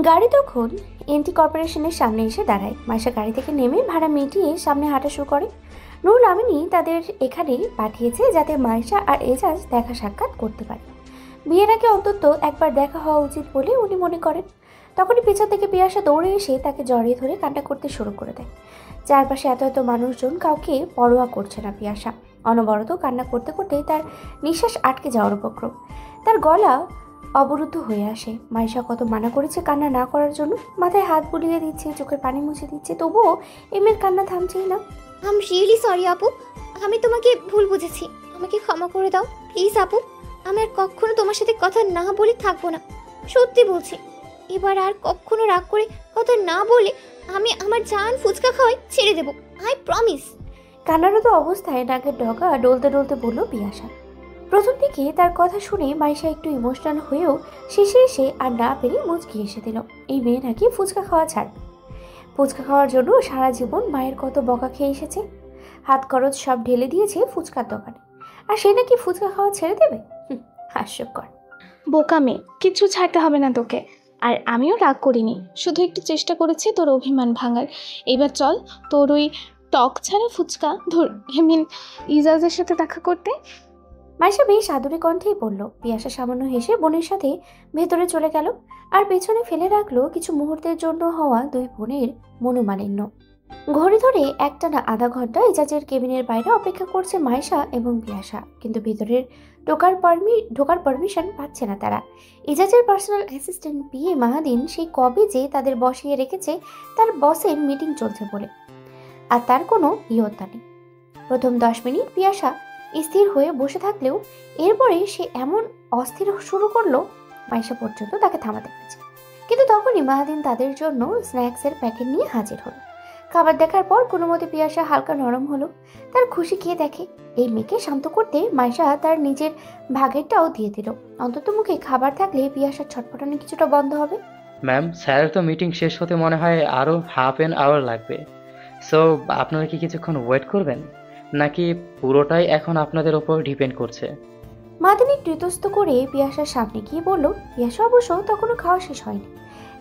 গাড়ি তখন এনটি কর্পোরেশনের সামনে এসে দাঁড়ায়। মাইশা গাড়ি থেকে নেমে ভাড়া মিটিয়ে সামনে হাঁটা শুরু করে। নুরুল আমিনী তাদের এখানে পাঠিয়েছে যাতে মাইশা আর এজাজ দেখা সাক্ষাৎ করতে পারে। বিয়ের আগে অন্তত একবার দেখা হওয়া উচিত বলে উনি মনে করেন। তখনই পেছন থেকে পিয়াসা দৌড়ে এসে তাকে জড়িয়ে ধরে কান্না করতে শুরু করে দেয়। চারপাশে এত এত মানুষজন, কাউকে পরোয়া করছে না পিয়াসা। অনবরত কান্না করতে করতে তার নিঃশ্বাস আটকে যাওয়ার উপক্রম, তার গলা অবরুদ্ধ হয়ে আসে। মাইশা কত মানা করেছে কান্না না করার জন্য, মাথায় হাত বুলিয়ে দিচ্ছে, চোখের পানি মুছে দিচ্ছে, তবুও এমের কান্না থামছেই না। আম রিয়েলি সরি আপু, আমি তোমাকে ভুল বুঝেছি, আমাকে ক্ষমা করে দাও প্লিজ আপু। আমি আর কখনো তোমার সাথে কথা না বলে থাকবো না, সত্যি বলছি। এবার আর কখনো রাগ করে কথা না বলে আমি আমার জান ফুচকা খাওয়াই ছেড়ে দেবো, আই প্রমিস। কান্নারত অবস্থায় নাকের ডগা ডলতে ডলতে বলল পিয়াসা। প্রথম দিকে তার কথা শুনে মাইশা একটু ইমোশনাল হয়েও শেষে এসে আর না পেরে মুচকি এসে দিল। এই মেয়ে নাকি ফুচকা খাওয়া ছাড়বে। ফুচকা খাওয়ার জন্য সারা জীবন মায়ের কত বকা খেয়ে এসেছে, হাত খরচ সব ঢেলে দিয়েছে ফুচকার দোকানে, আর সে নাকি ফুচকা খাওয়া ছেড়ে দেবে? হাস্যকর। বোকা মেয়ে, কিচ্ছু ছাড়তে হবে না তোকে। আর আমিও রাগ করিনি, শুধু একটু চেষ্টা করেছি তোর অভিমান ভাঙার। এবার চল তোর ওই টক ছাড়া ফুচকা ধর, ইজাজের সাথে দেখা করতে। মাইশা বেশ আদুরে কণ্ঠেই বলল। পিয়াসা সামান্য হেসে বোনের সাথে ভেতরে চলে গেল, আর পেছনে ফেলে রাখলো কিছু মুহূর্তের জন্য হওয়া দুই বোনের মনোমালিন্য। ঘড়ি ধরে একটানা আধা ঘন্টা ইজাজের কেবিনের বাইরে অপেক্ষা করছে মাইশা এবং পিয়াসা, কিন্তু ভেতরের ঢোকার পারমিশন পাচ্ছে না তারা। ইজাজের পার্সোনাল অ্যাসিস্ট্যান্ট পিএ মাহাদিন সেই কবে যে তাদের বসিয়ে রেখেছে তার বসের মিটিং চলছে বলে, আর তার কোনো ইয়ত্তা নেই। প্রথম 10 মিনিট পিয়াসা স্থির হয়ে বসে থাকলেও এরপরে সে এমন অস্থির শুরু করলো মাইশা পর্যন্ত তাকে থামাতে পারছে। কিন্তু তখনই মাহাদিন তাদের জন্য স্ন্যাক্সের প্যাকেট নিয়ে হাজির হলো। খাবার দেখার পর কোনো মতে পিয়াসা হালকা নরম হলো। তার খুশি খেয়ে দেখে এই মেয়েকে শান্ত করতে মাইশা তার নিজের ভাগেরটাও দিয়ে দিল। অন্তত মুখে খাবার থাকলে পিয়াসার ছটফটানি কিছুটা বন্ধ হবে। ম্যাম, স্যারের তো মিটিং শেষ হতে মনে হয় আরও হাফ অ্যান আওয়ার লাগবে। সো আপনারা কি কিছুক্ষণ ওয়েট করবেন, নাকি পুরোটাই এখন আপনাদের ওপর ডিপেন্ড করছে? মাদিনী একটু ইতস্ত করে পিয়াসার সামনে গিয়ে বলল। পিয়াসা অবশ্য তখনও খাওয়া শেষ হয়নি,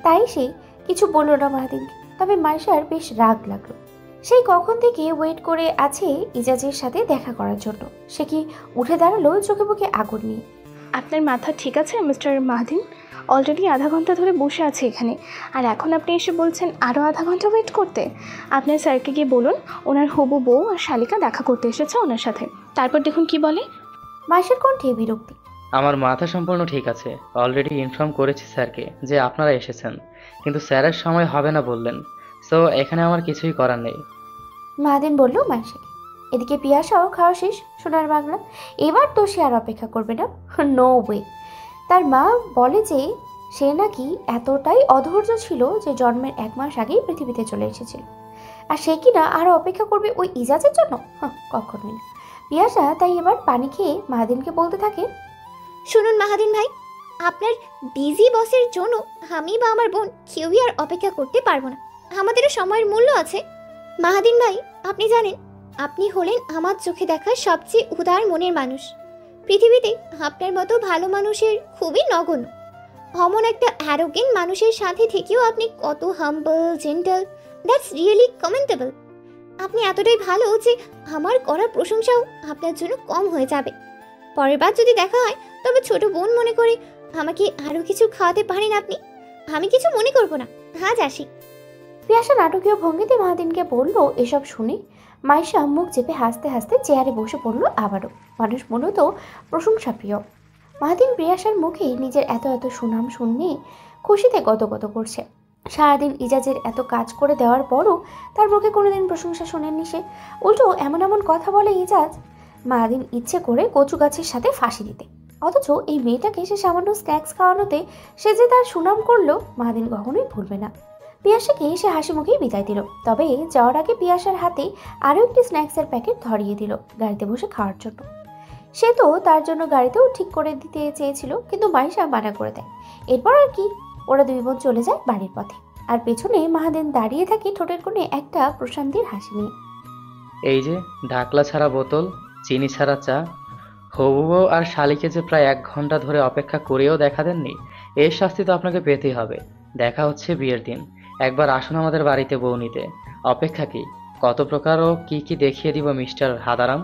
তাই সে কিছু বলল না মাহাদিনকে। তবে মাইশার বেশ রাগ লাগলো। সেই কখন থেকে ওয়েট করে আছে ইজাজের সাথে দেখা করার জন্য। সে কি উঠে দাঁড়ালো চোখে মুখে আগুন নিয়ে। আপনার মাথা ঠিক আছে মিস্টার মাহাদিন? অলরেডি আধা ঘন্টা ধরে বসে আছে এখানে, আর এখন আপনি এসে বলছেন আরও আধা ঘন্টা ওয়েট করতে। আপনার স্যারকে গিয়ে বলুন ওনার হবু বউ আর শালিকা দেখা করতে এসেছে ওনার সাথে। তারপর দেখুন কি বলে। মাইশার কণ্ঠে বিরক্তি। আমার মাথা সম্পূর্ণ ঠিক আছে, অলরেডি ইনফর্ম করেছি স্যারকে যে আপনারা এসেছেন, কিন্তু স্যারের সময় হবে না বললেন। সো এখানে আমার কিছুই করার নেই। মাহাদিন বলল মাইশাকে। এদিকে পিয়াসাও খাওয়া শেষ, সোনার বাংলা। এবার তো সে আর অপেক্ষা করবে না, নো ওয়ে। তার মা বলে যে সে নাকি এতটাই অধৈর্য ছিল যে জন্মের 1 মাস আগেই পৃথিবীতে চলে এসেছিল, আর সে কিনা আরও অপেক্ষা করবে ওই ইজাজের জন্য? কখনোই না। পিয়াসা তাই এবার পানি খেয়ে মাহাদিনকে বলতে থাকে, শুনুন মাহাদিন ভাই, আপনার বিজি বসের জন্য আমি বা আমার বোন কেউই আর অপেক্ষা করতে পারবো না। আমাদেরও সময়ের মূল্য আছে। মাহাদিন ভাই, আপনি জানেন আপনি হলেন আমার চোখে দেখা সবচেয়ে উদার মনের মানুষ। পৃথিবীতে আপনার মতো ভালো মানুষের খুবই নগণ্য। অমন একটা অ্যারোগেন্ট মানুষের সাথে থেকেও আপনি কত হাম্বল, জেন্টাল, দ্যাটস রিয়েলি কমেন্টেবল। আপনি এতটাই ভালো যে আমার করা প্রশংসাও আপনার জন্য কম হয়ে যাবে। পরের বার যদি দেখা হয় তবে ছোট বোন মনে করে আমাকে আরও কিছু খাওয়াতে পারেন আপনি। আমি কিছু মনে করবো না, আজ আসি। পিয়াসা নাটকীয় ভঙ্গিতে মাহাদিনকে বলল। এসব শুনে মাইশা মুখ চেপে হাসতে হাসতে চেয়ারে বসে পড়ল আবারও। মানুষ মূলত প্রশংসা প্রিয়। মাহাদিন পিয়াসার মুখে নিজের এত এত সুনাম শুনে খুশিতে গদগদ করছে। সারাদিন ইজাজের এত কাজ করে দেওয়ার পরও তার মুখে কোনোদিন প্রশংসা শোনেননি সে। উল্টো এমন এমন কথা বলে ইজাজ, মাহাদিন ইচ্ছে করে কচু গাছের সাথে ফাঁসি দিতে। অথচ এই মেয়েটাকে সে সামান্য স্ন্যাক্স খাওয়ানোতে সে যে তার সুনাম করলো মাহাদিন কখনোই ভুলবে না। পিয়াসাকে সে হাসি মুখেই বিদায় দিল। তবে যাওয়ার আগে পিয়াসার হাতে আরও একটি স্ন্যাক্সের প্যাকেট ধরিয়ে দিল গাড়িতে বসে খাওয়ার জন্য। সে তো তার জন্য গাড়িতেও ঠিক করে দিতে চেয়েছিল, কিন্তু মাইশা মানা করে দেয়। এরপর আর কি, ওরা দুই বোন চলে যায় বাড়ির পথে। আর পেছনে মাহাদিন দাঁড়িয়ে থাকে ঠোঁটের কোণে একটা প্রশান্তির হাসি নিয়ে। এই যে ঢাকলা ছাড়া বোতল, চিনি ছাড়া চা, হবু বউ আর শালিকে যে প্রায় 1 ঘন্টা ধরে অপেক্ষা করেও দেখা দেননি, এর শাস্তি তো আপনাকে পেতেই হবে। দেখা হচ্ছে বিয়ের দিন, একবার আসুন আমাদের বাড়িতে বউ নিতে। অপেক্ষা কি, কত প্রকার ও কি কি দেখিয়ে দিব মিস্টার হাদারাম।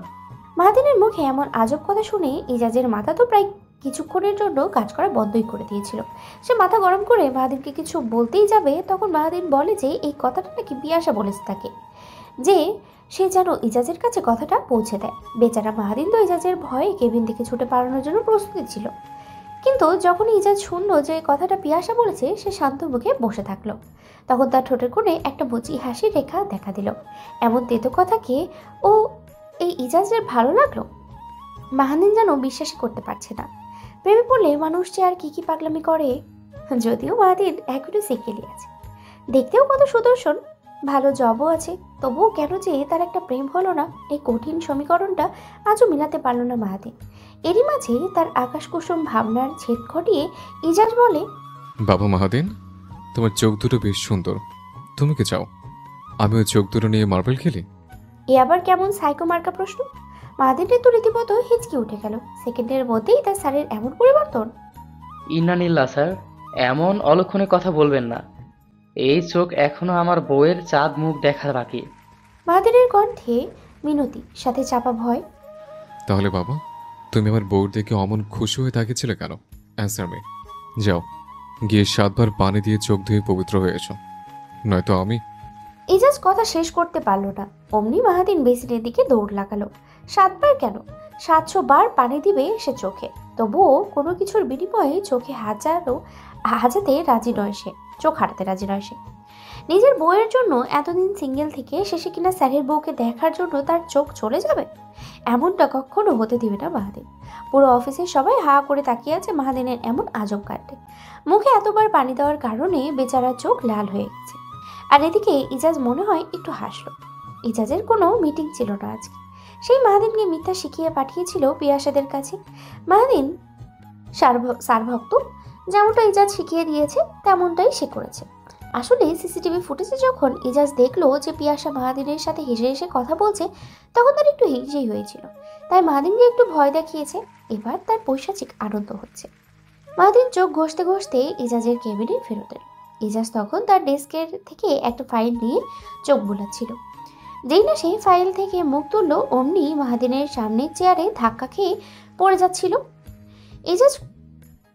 মাহাদিনের মুখে এমন আজব কথা শুনে ইজাজের মাথা তো প্রায় কিছুক্ষণের জন্য কাজ করা বন্ধই করে দিয়েছিল। সে মাথা গরম করে মাহাদিনকে কিছু বলতেই যাবে, তখন মাহাদিন বলে যে এই কথাটা নাকি পিয়াসা বলেছে তাকে, যে সে যেন ইজাজের কাছে কথাটা পৌঁছে দেয়। বেচারা মাহাদিন তো ইজাজের ভয়ে কেবিন থেকে ছুটে পালানোর জন্য প্রস্তুতি ছিল, কিন্তু যখন ইজাজ শুনলো যে কথাটা পিয়াসা বলেছে, সে শান্ত মুখে বসে থাকলো। তখন তার ঠোঁটের কোণে একটা মুচি হাসির রেখা দেখা দিল। এমন তেতো কথাকে ও এই ইজাজের ভালো লাগলো? মাহাদিন যেন বিশ্বাসই করতে পারছে না। প্রেমে পড়লে মানুষ যে আর কি পাগলামি করে। যদিও মাহাদিন এখনো সিঙ্গেলই আছে, দেখতেও কত সুদর্শন, ভালো জবও আছে, তবুও কেন যে তার একটা প্রেম হলো না, এই কঠিন সমীকরণটা আজও মিলাতে পারল না মাহাদিন। এরই মাঝে তার আকাশকুসুম ভাবনার ছেদ ঘটিয়ে ইজাজ বলে, বাবা মাহাদিন, তোমার চোখ দুটো বেশ সুন্দর, তুমি কি চাও আমি ওই চোখ দুটো নিয়ে মার্বেল খেলি? এ আবার কেমন সাইকো মার্কা প্রশ্ন! মাহাদিনের তো রীতিমতো হিচকি উঠে গেল। সেকেন্ডের মধ্যেই তার স্যারের এমন পরিবর্তন! ইন্নানিল্লাহ স্যার, এমন অলক্ষণে কথা বলবেন না। এই চোখ এখনো আমার বউয়ের চাঁদ মুখ দেখার বাকি। মাহাদিনের কণ্ঠে মিনতি, সাথে চাপা ভয়। তাহলে বাবা, তুমি আমার বউর দেখে অমন খুশি হয়ে তাকিয়েছিলে কেন? Answer me. যাও, গিয়ে 7 বার পানি দিয়ে চোখ ধুয়ে পবিত্র হয়ে এসো, নয়তো আমি। ইজাজ কথা শেষ করতে পারল না, অমনি মাহাদিন বেসিনের দিকে দৌড় লাগালো। 7 বার কেন, 700 বার পানি দিবে সে চোখে, তবুও কোনো কিছুর বিনিময়ে চোখে হাজাতে রাজি নয় সে, চোখ হারাতে রাজি নয় সে। নিজের বউয়ের জন্য এতদিন সিঙ্গেল থেকে শেষে কিনা স্যারের বউকে দেখার জন্য তার চোখ চলে যাবে, এমনটা কখনো হতে দিবে না মাহাদিন। পুরো অফিসের সবাই হা করে তাকিয়ে আছে মাহাদিনের এমন আজব কাণ্ডে। মুখে এতবার পানি দেওয়ার কারণে বেচারার চোখ লাল হয়ে গেছে। আর এদিকে ইজাজ মনে হয় একটু হাসলো। ইজাজের কোনো মিটিং ছিল না আজকে, সেই মাহাদিনকে মিথ্যা শিখিয়ে পাঠিয়েছিল পিয়াসাদের কাছে। মাহাদিন সারভক্ত, যেমনটা ইজাজ শিখিয়ে দিয়েছে তেমনটাই সে করেছে। আসলে সিসিটিভি ফুটেজে যখন ইজাজ দেখলো যে পিয়াসা মাহাদিনের সাথে হেসে হেসে কথা বলছে, তখন তার একটু হিংসেই হয়েছিল, তাই মাহাদিনকে একটু ভয় দেখিয়েছে। এবার তার পৈশাচিক আনন্দ হচ্ছে। মাহাদিন চোখ ঘষতে ঘষতে ইজাজের কেবিনে ফেরত এল। ইজাজ তখন তার ডেস্কের থেকে একটা ফাইল নিয়ে চোখ বোলাচ্ছিল। যেই না সে ফাইল থেকে মুখ তুললো, অমনি মাহাদিনের সামনের চেয়ারে ধাক্কা খেয়ে পড়ে যাচ্ছিল। ইজাজ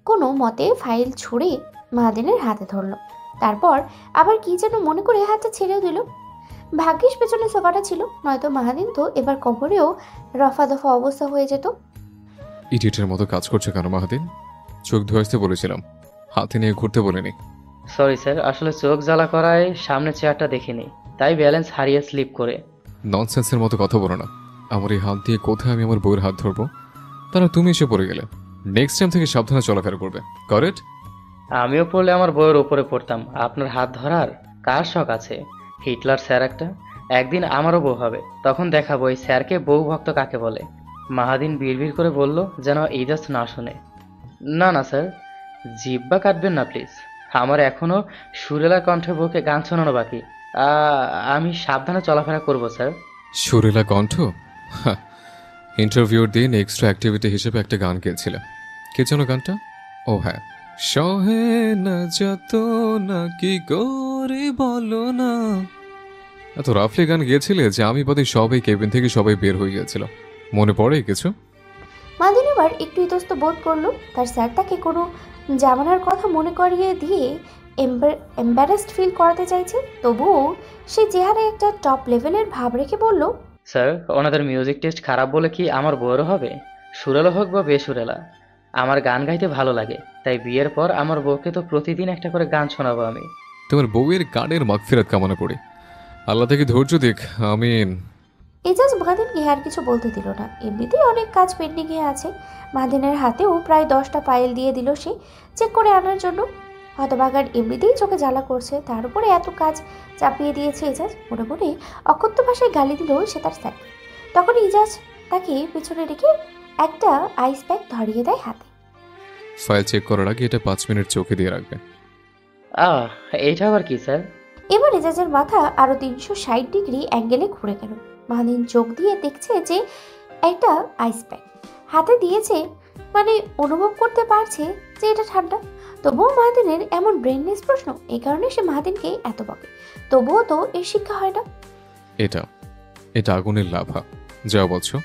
কোনো মতে ফাইল ছুঁড়ে মাহাদিনের হাতে ধরলো, তারপর আবার কি যেন মনে করে হাতটা ছেড়েও দিল। ভাগ্যিস পেছনে সোফাটা ছিল, নয়তো মাহাদিন তো এবার কবরেও রফা দফা অবস্থা হয়ে যেত। ইডিয়েটের মতো কাজ করছে কেন মাহাদিন? চোখ ধুয়ে বলেছিলাম, হাতে নিয়ে ঘুরতে বলিনি। সরি স্যার, আসলে চোখ জ্বালা করায় সামনে চেয়ারটা দেখিনি, তাই ব্যালেন্স হারিয়ে স্লিপ করে। ননসেন্সের মতো কথা বলো না। আমার এই হাত দিয়ে কোথায় আমি আমার বউয়ের হাত ধরবো? তারা তুমি এসে পড়ে গেলে। নেক্সট টাইম থেকে সাবধানে চলাফেরা করবে। কারেক্ট? আমিও পড়লে আমার বউয়ের উপরে পড়তাম। আপনার হাত ধরার কার শখ আছে? হিটলার স্যার একটা। একদিন আমারও বউ হবে, তখন দেখাবো এই স্যারকে বউ ভক্ত কাকে বলে। মাহাদিন বিড়বিড় করে বলল, যেন ইজাজ না শুনে। না না স্যার, জিব্বা কাটবেন না প্লিজ। আমার এখনো সুরেলা কণ্ঠে বউকে গান শোনানো বাকি। আমি সাবধানে চলাফেরা করবো স্যার। সুরেলা কণ্ঠ? ইন্টারভিউর দিন এক্সট্রা অ্যাক্টিভিটি হিসেবে একটা গান গেয়েছিলাম। কে যেন গানটা? ও হ্যাঁ, সহে না যত না কি করে বলো না। এত রাফলি গান গিয়েছিলে যে আমি বাদে সবাই কেবিন থেকে সবাই বের হয়ে গিয়েছিল। মনে পড়ে কিছু? মাদিন এবার একটু ইতস্ত বোধ করলো। তার স্যার তাকে কোনো জামানার কথা মনে করিয়ে দিয়ে এম্বারেসড ফিল করাতে চাইছে, তবুও সে চেহারে একটা টপ লেভেলের ভাব রেখে বলল, স্যার, ওনাদের মিউজিক টেস্ট খারাপ বলে কি আমার বউয়েরও হবে? সুরেলা হোক বা বেসুরেলা, আমার গান গাইতে ভালো লাগে, তাই বিয়ের পর আমার বউকে তো প্রতিদিন একটা করে গান শোনাবো আমি। তোমার বউয়ের গানের মাগফিরাত কামনা করি, আল্লাহ থেকে ধৈর্য দিক, আমিন। এজাজ মাহাদিনকে আর কিছু বলতে দিল না। এমনিতেই অনেক কাজ পেন্ডিংয়ে আছে। মাহাদিনের হাতেও প্রায় 10টা ফাইল দিয়ে দিল সে চেক করে আনার জন্য। হতভাগার এমনিতেই চোখে জ্বালা করছে, তার উপরে এত কাজ চাপিয়ে দিয়েছে এজাজ। মনে মনে অকথ্য ভাষায় গালি দিল সে তার স্যারকে। তখন ইজাজ তাকে পেছনে রেখে একটা আইস প্যাক ধরিয়ে দেয় হাতে। ফাইল চেক করার আগে এটা 5 মিনিট চোখে দিয়ে রাখবে। এইটা আবার কি স্যার? এবার এজাজের মাথা আরো 360 ডিগ্রি অ্যাঙ্গেলে ঘুরে গেল। মাহাদিন চোখ দিয়ে দেখছে যে একটা আইস প্যাক হাতে দিয়েছে, মানে অনুভব করতে পারছে যে এটা ঠান্ডা। তবুও মাহাদিনের এমন ব্রেনলেস প্রশ্ন, এই কারণে সে মাহাদিনকে এত বকে। তবুও তো এর শিক্ষা হয় না। এটা আগুনের লাভা। যা বলছো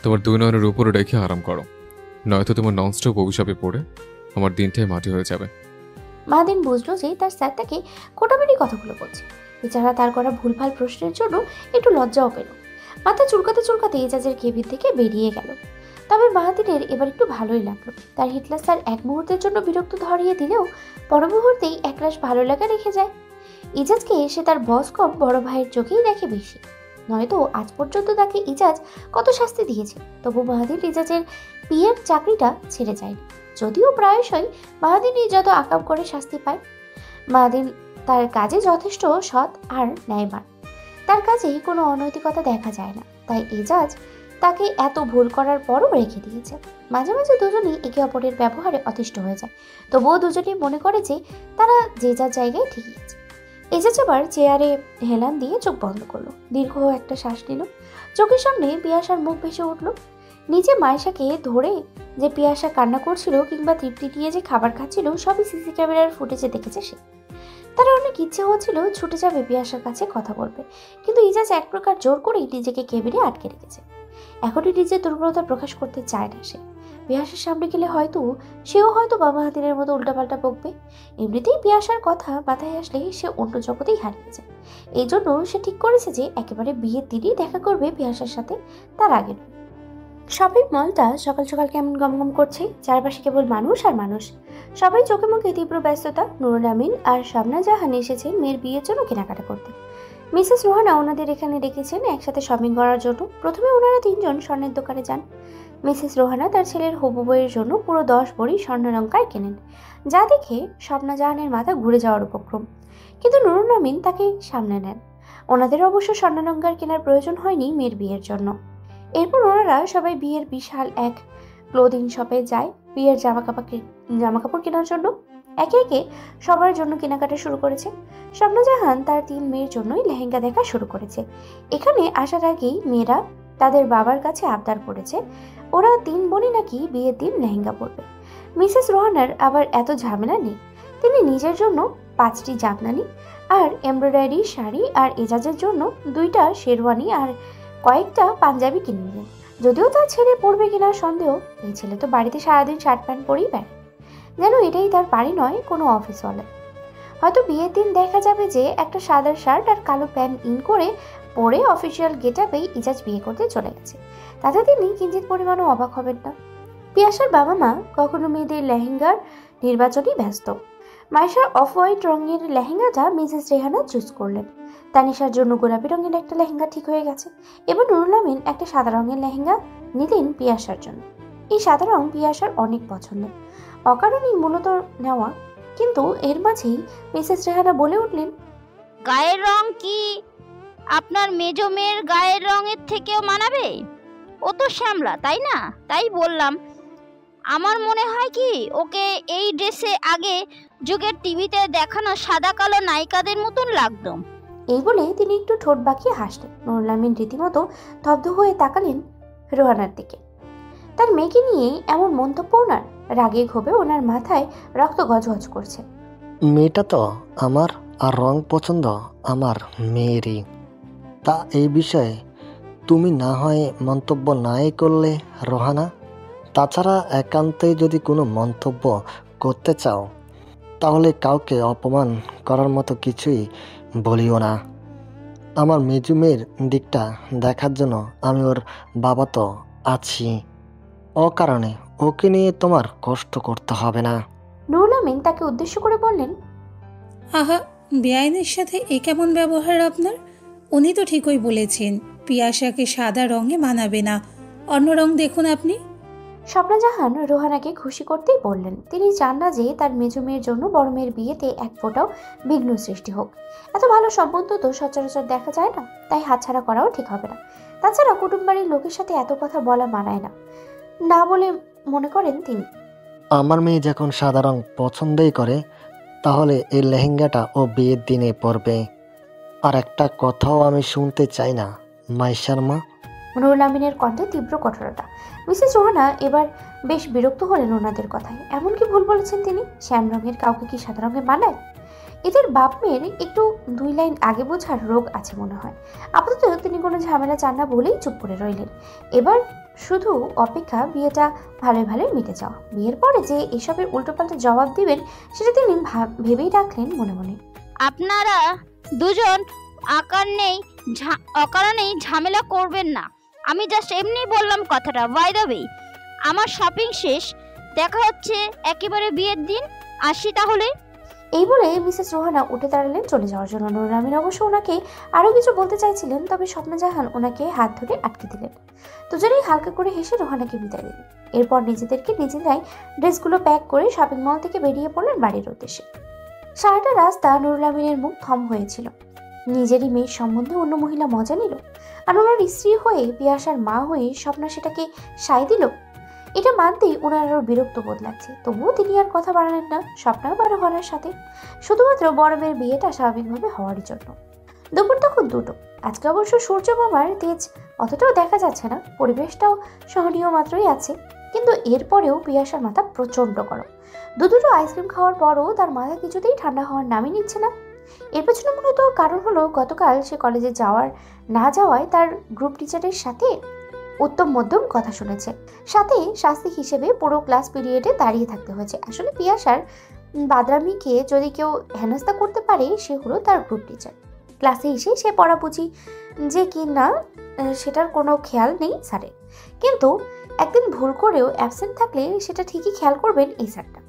তোমার 2 নয়নের উপরে রেখে আরাম করো, নয়তো তোমার ননস্টপ অভিশাপে পড়ে আমার দিনটাই মাটি হয়ে যাবে। মাহাদিন বুঝলো যে তার স্যার তাকে কোটাবেটি কথাগুলো বলছে। বেচারা তার করা ভুলভাল প্রশ্নের জন্য একটু লজ্জাও পেল। মাথা চুলকাতে চুলকাতে এজাজের কেবিন থেকে বেরিয়ে গেল। তবে মাহাদিনের এবার একটু ভালোই লাগলো। তার হিটলার স্যার এক মুহূর্তের জন্য বিরক্ত ধরিয়ে দিলেও পর মুহূর্তেই একরাশ ভালো লাগা রেখে যায়। ইজাজকে সে তার বস কম বড় ভাইয়ের চোখেই দেখে বেশি। নয়তো আজ পর্যন্ত তাকে ইজাজ কত শাস্তি দিয়েছে, তবু মাহাদিন ইজাজের পিএর চাকরিটা ছেড়ে যায়নি। যদিও প্রায়শই মাহাদিনই যত আকাম করে শাস্তি পায়। মাহাদিন তার কাজে যথেষ্ট সৎ আর ন্যায়বান। তার কাজে কোনো অনৈতিকতা দেখা যায় না, তাই ইজাজ তাকে এত ভুল করার পরও রেখে দিয়েছে। মাঝে মাঝে দুজনেই একে অপরের ব্যবহারে অতিষ্ঠ হয়ে যায়, তবুও দুজনেই মনে করে যে তারা যে যার জায়গায় ঠিকই আছে। এজাজ আবার চেয়ারে হেলান দিয়ে চোখ বন্ধ করলো, দীর্ঘ একটা শ্বাস নিল। চোখের সামনে পিয়াসার মুখ ভেসে উঠল। নিচে মাইশাকে ধরে যে পিয়াসা কান্না করছিল কিংবা তৃপ্তি দিয়ে যে খাবার খাচ্ছিল, সবই সিসি ক্যামেরার ফুটেজে দেখেছে সে। তার অনেক ইচ্ছে হচ্ছিল ছুটে যাবে পিয়াসার কাছে কথা বলবে, কিন্তু ইজাজ এক প্রকার জোর করেই নিজেকে কেবিনে আটকে রেখেছে। এখনই নিজের দুর্বলতা প্রকাশ করতে চায় না সে। পিয়াসার সামনে গেলে সেও হয়তো বাবা হাতিনের মতো উল্টাপাল্টা বকবে। এমনিতেই পিয়াসার কথা মাথায় আসলে সে অন্য জগতেই হারিয়ে যায়। এই জন্য সে ঠিক করেছে যে একেবারে বিয়ের দিনই দেখা করবে পিয়াসার সাথে, তার আগে নয়। শপিং মলটা সকাল সকাল কেমন গমগম করছে, চারপাশে কেবল মানুষ আর মানুষ। সবাই চোখে মুখে তীব্র ব্যস্ততা। নুরুল আমিন আর শাবনা জাহান এসেছেন মেয়ের বিয়ের জন্য কেনাকাটা করতে। মিসেস রোহানা ওনাদের এখানে ডেকেছেন একসাথে শপিং করার জন্য। প্রথমে ওনারা 3 জন স্বর্ণের দোকানে যান। মিসেস রোহানা তার ছেলের হবু বউয়ের জন্য পুরো 10 ভরি স্বর্ণালঙ্কার কেনেন, যা দেখে শাবনা জাহানের মাথা ঘুরে যাওয়ার উপক্রম। কিন্তু নুরুল আমিন তাকে সামনে নেন। ওনাদের অবশ্য স্বর্ণালঙ্কার কেনার প্রয়োজন হয়নি মেয়ের বিয়ের জন্য। এরপর ওনারা সবাই বিয়ের বিশাল এক ক্লোদিং শপে যায় বিয়ের জামাকাপড় কেনার জন্য। একে একে সবার জন্য কেনাকাটা শুরু করেছে। শাবনা জাহান তার 3 মেয়ের জন্যই লেহেঙ্গা দেখা শুরু করেছে। এখানে আসার আগেই মেয়েরা তাদের বাবার কাছে আবদার করেছে ওরা 3 বোনই নাকি বিয়ের দিন লেহেঙ্গা পরবে। মিসেস রোহানার আবার এত ঝামেলা নেই। তিনি নিজের জন্য 5টি জামদানি আর এমব্রয়ডারি শাড়ি আর এজাজের জন্য 2টা শেরওয়ানি আর কয়েকটা পাঞ্জাবি কিনে নিলেন। যদিও তার ছেলে পড়বে কিনা সন্দেহ, এই ছেলে তো বাড়িতে সারাদিন শার্ট প্যান্ট পরেই বেড়ায়, যেন এটাই তার বাড়ি নয় কোনো অফিসওয়ালা। হয়তো বিয়ের দিন দেখা যাবে যে একটা সাদা শার্ট আর কালো প্যান্ট ইন করে পরে অফিসিয়াল গেটআপেই ইজাজ বিয়ে করতে চলে গেছে। তাতে তিনি কিঞ্চিত পরিমাণও অবাক হবেন না। পিয়াসার বাবা মা কখনো মেয়েদের লেহেঙ্গার নির্বাচনই ব্যস্ত। মাইশার অফ হোয়াইট রঙের লেহেঙ্গাটা মিসেস রেহানা চুজ করলেন। তানিশার জন্য গোলাপি রঙের একটা লেহেঙ্গা ঠিক হয়ে গেছে। এবার নুরুল আমিন একটা সাদা রঙের লেহেঙ্গা নিলেন পিয়াসার জন্য। এই সাদা রং পিয়াসার অনেক পছন্দ, অকারণেই মূলত নেওয়া। কিন্তু এর মাঝেই মিসেস রেহানা বলে উঠলেন, গায়ের রং কি আপনার মেজো মেয়ের গায়ের রঙের থেকেও মানাবে? ও তো শ্যামলা, তাই না? তাই বললাম, আমার মনে হয় কি ওকে এই ড্রেসে আগে যুগের টিভিতে দেখানো সাদা কালো নায়িকাদের মতন লাগতো। এই বলে তিনি একটু ঠোঁট বাঁকিয়ে হাসলেন। নুরুল আমিন রীতিমতো স্তব্ধ হয়ে তাকালেন রোহানার দিকে। তার মেয়েকে নিয়ে এমন মন্তব্য ওনার রাগে ক্ষোভে ওনার মাথায় রক্ত গজগজ করছে। মেয়েটা তো আমার, আর রং পছন্দ আমার মেয়েরই। তা এই বিষয়ে তুমি না হয় মন্তব্য নাই করলে রোহানা। তাছাড়া একান্তই যদি কোনো মন্তব্য করতে চাও তাহলে কাউকে অপমান করার মতো কিছুই বলিও না। আমার মেজু মেয়ের দিকটা দেখার জন্য আমি ওর বাবা তো আছি, ও কারণে ওকে নিয়ে তোমার কষ্ট করতে হবে না। নুরুল আমিন তাকে উদ্দেশ্য করে বললেন, আহা, বেআইনের সাথে এ কেমন ব্যবহার আপনার? উনি তো ঠিকই বলেছেন পিয়াসাকে সাদা রঙে মানাবে না, অন্য রং দেখুন আপনি। স্বপ্না জাহান রোহানাকে খুশি করতেই বললেন তিনি চান না যে তার মেজো মেয়ের জন্য বড় মেয়ের বিয়েতে এক ফোঁটাও বিঘ্ন সৃষ্টি হোক। এত ভালো সম্বন্ধ তো সচরাচর দেখা যায় না, তাই হাতছাড়া করাও ঠিক হবে না। তাছাড়া কুটুম বাড়ির লোকের সাথে এত কথা বলা মানায় না। না বলে মনে করেন তিনি। আমার মেয়ে যখন সাদা রং পছন্দই করে, তাহলে এই লেহেঙ্গাটা ও বিয়ের দিনে পরবে। আর একটা কথাও আমি শুনতে চাই না, মাইশার মা। নুরুল আমিনের কণ্ঠে তীব্র কঠোরতা। মিসেস রোহানা এবার বেশ বিরক্ত হলেন ওনাদের কথায়। এমন কি ভুল বলেছেন তিনি? শ্যাম রঙের কাউকে কি সাদা রঙে মানায়? এদের বাপ মেয়ের একটু 2 লাইন আগে বোঝার রোগ আছে মনে হয়। আপাতত তিনি কোনো ঝামেলা চান না বলেই চুপ করে রইলেন। এবার শুধু অপেক্ষা বিয়েটা ভালোই ভালোই মিটে যাওয়া। বিয়ের পরে যে এসবের উল্টোপাল্টা জবাব দিবেন সেটা তিনি ভেবেই রাখলেন মনে মনে। আপনারা দুজন অকারণেই ঝামেলা করবেন না। আমি জাস্ট এমনি বললাম কথাটা। বাই দ্য ওয়ে, আমার শপিং শেষ, দেখা হচ্ছে একেবারে বিয়ের দিন। আসি তাহলে। এই বলে মিসেস রোহানা উঠে দাঁড়ালেন চলে যাওয়ার জন্য। নুরুল আমিন অবশ্য ওনাকে আরও কিছু বলতে চাইছিলেন, তবে স্বপ্নজাহান ওনাকে হাত ধরে আটকে দিলেন। দুজনেই হালকা করে হেসে রোহানাকে বিদায় দিলেন। এরপর নিজেরাই ড্রেসগুলো প্যাক করে শপিং মল থেকে বেরিয়ে পড়লেন বাড়ির উদ্দেশ্যে। সারাটা রাস্তা নুরুল আমিনের মুখ থম হয়েছিল। নিজেরই মেয়ের সম্বন্ধে অন্য মহিলা মজা নিল, আর ওনার স্ত্রী হয়ে পিয়াসার মা হয়ে স্বপ্না সেটাকে সায় দিল। এটা মানতেই ওনার আরো বিরক্ত বোধ লাগছে। তবুও তিনি আর কথা বাড়ালেন না স্বপ্নাও বড় হওয়ার সাথে, শুধুমাত্র বড় মেয়ের বিয়েটা স্বাভাবিকভাবে হওয়ার জন্য। দুপুর তখন 2টো। আজকে অবশ্য সূর্য মামার তেজ অতটাও দেখা যাচ্ছে না, পরিবেশটাও সহনীয় মাত্রই আছে। কিন্তু এরপরেও পিয়াসার মাথা প্রচন্ড গরম। দুটো আইসক্রিম খাওয়ার পরও তার মাথা কিছুতেই ঠান্ডা হওয়ার নামই নিচ্ছে না। এর পেছনে মূলত কারণ হলো গতকাল সে কলেজে না যাওয়ায় তার গ্রুপ টিচারের সাথে উত্তম মধ্যম কথা শুনেছে। সাথে শাস্তি হিসেবে পুরো ক্লাস পিরিয়ডে দাঁড়িয়ে থাকতে হয়েছে। আসলে পিয়াসার বাদরামিকে যদি কেউ হেনস্থা করতে পারে সে হলো তার গ্রুপ টিচার। ক্লাসে এসে সে পড়া বুঝি যে কি না সেটার কোনো খেয়াল নেই স্যারের, কিন্তু একদিন ভুল করেও অ্যাবসেন্ট থাকলে সেটা ঠিকই খেয়াল করবেন এই স্যারটা।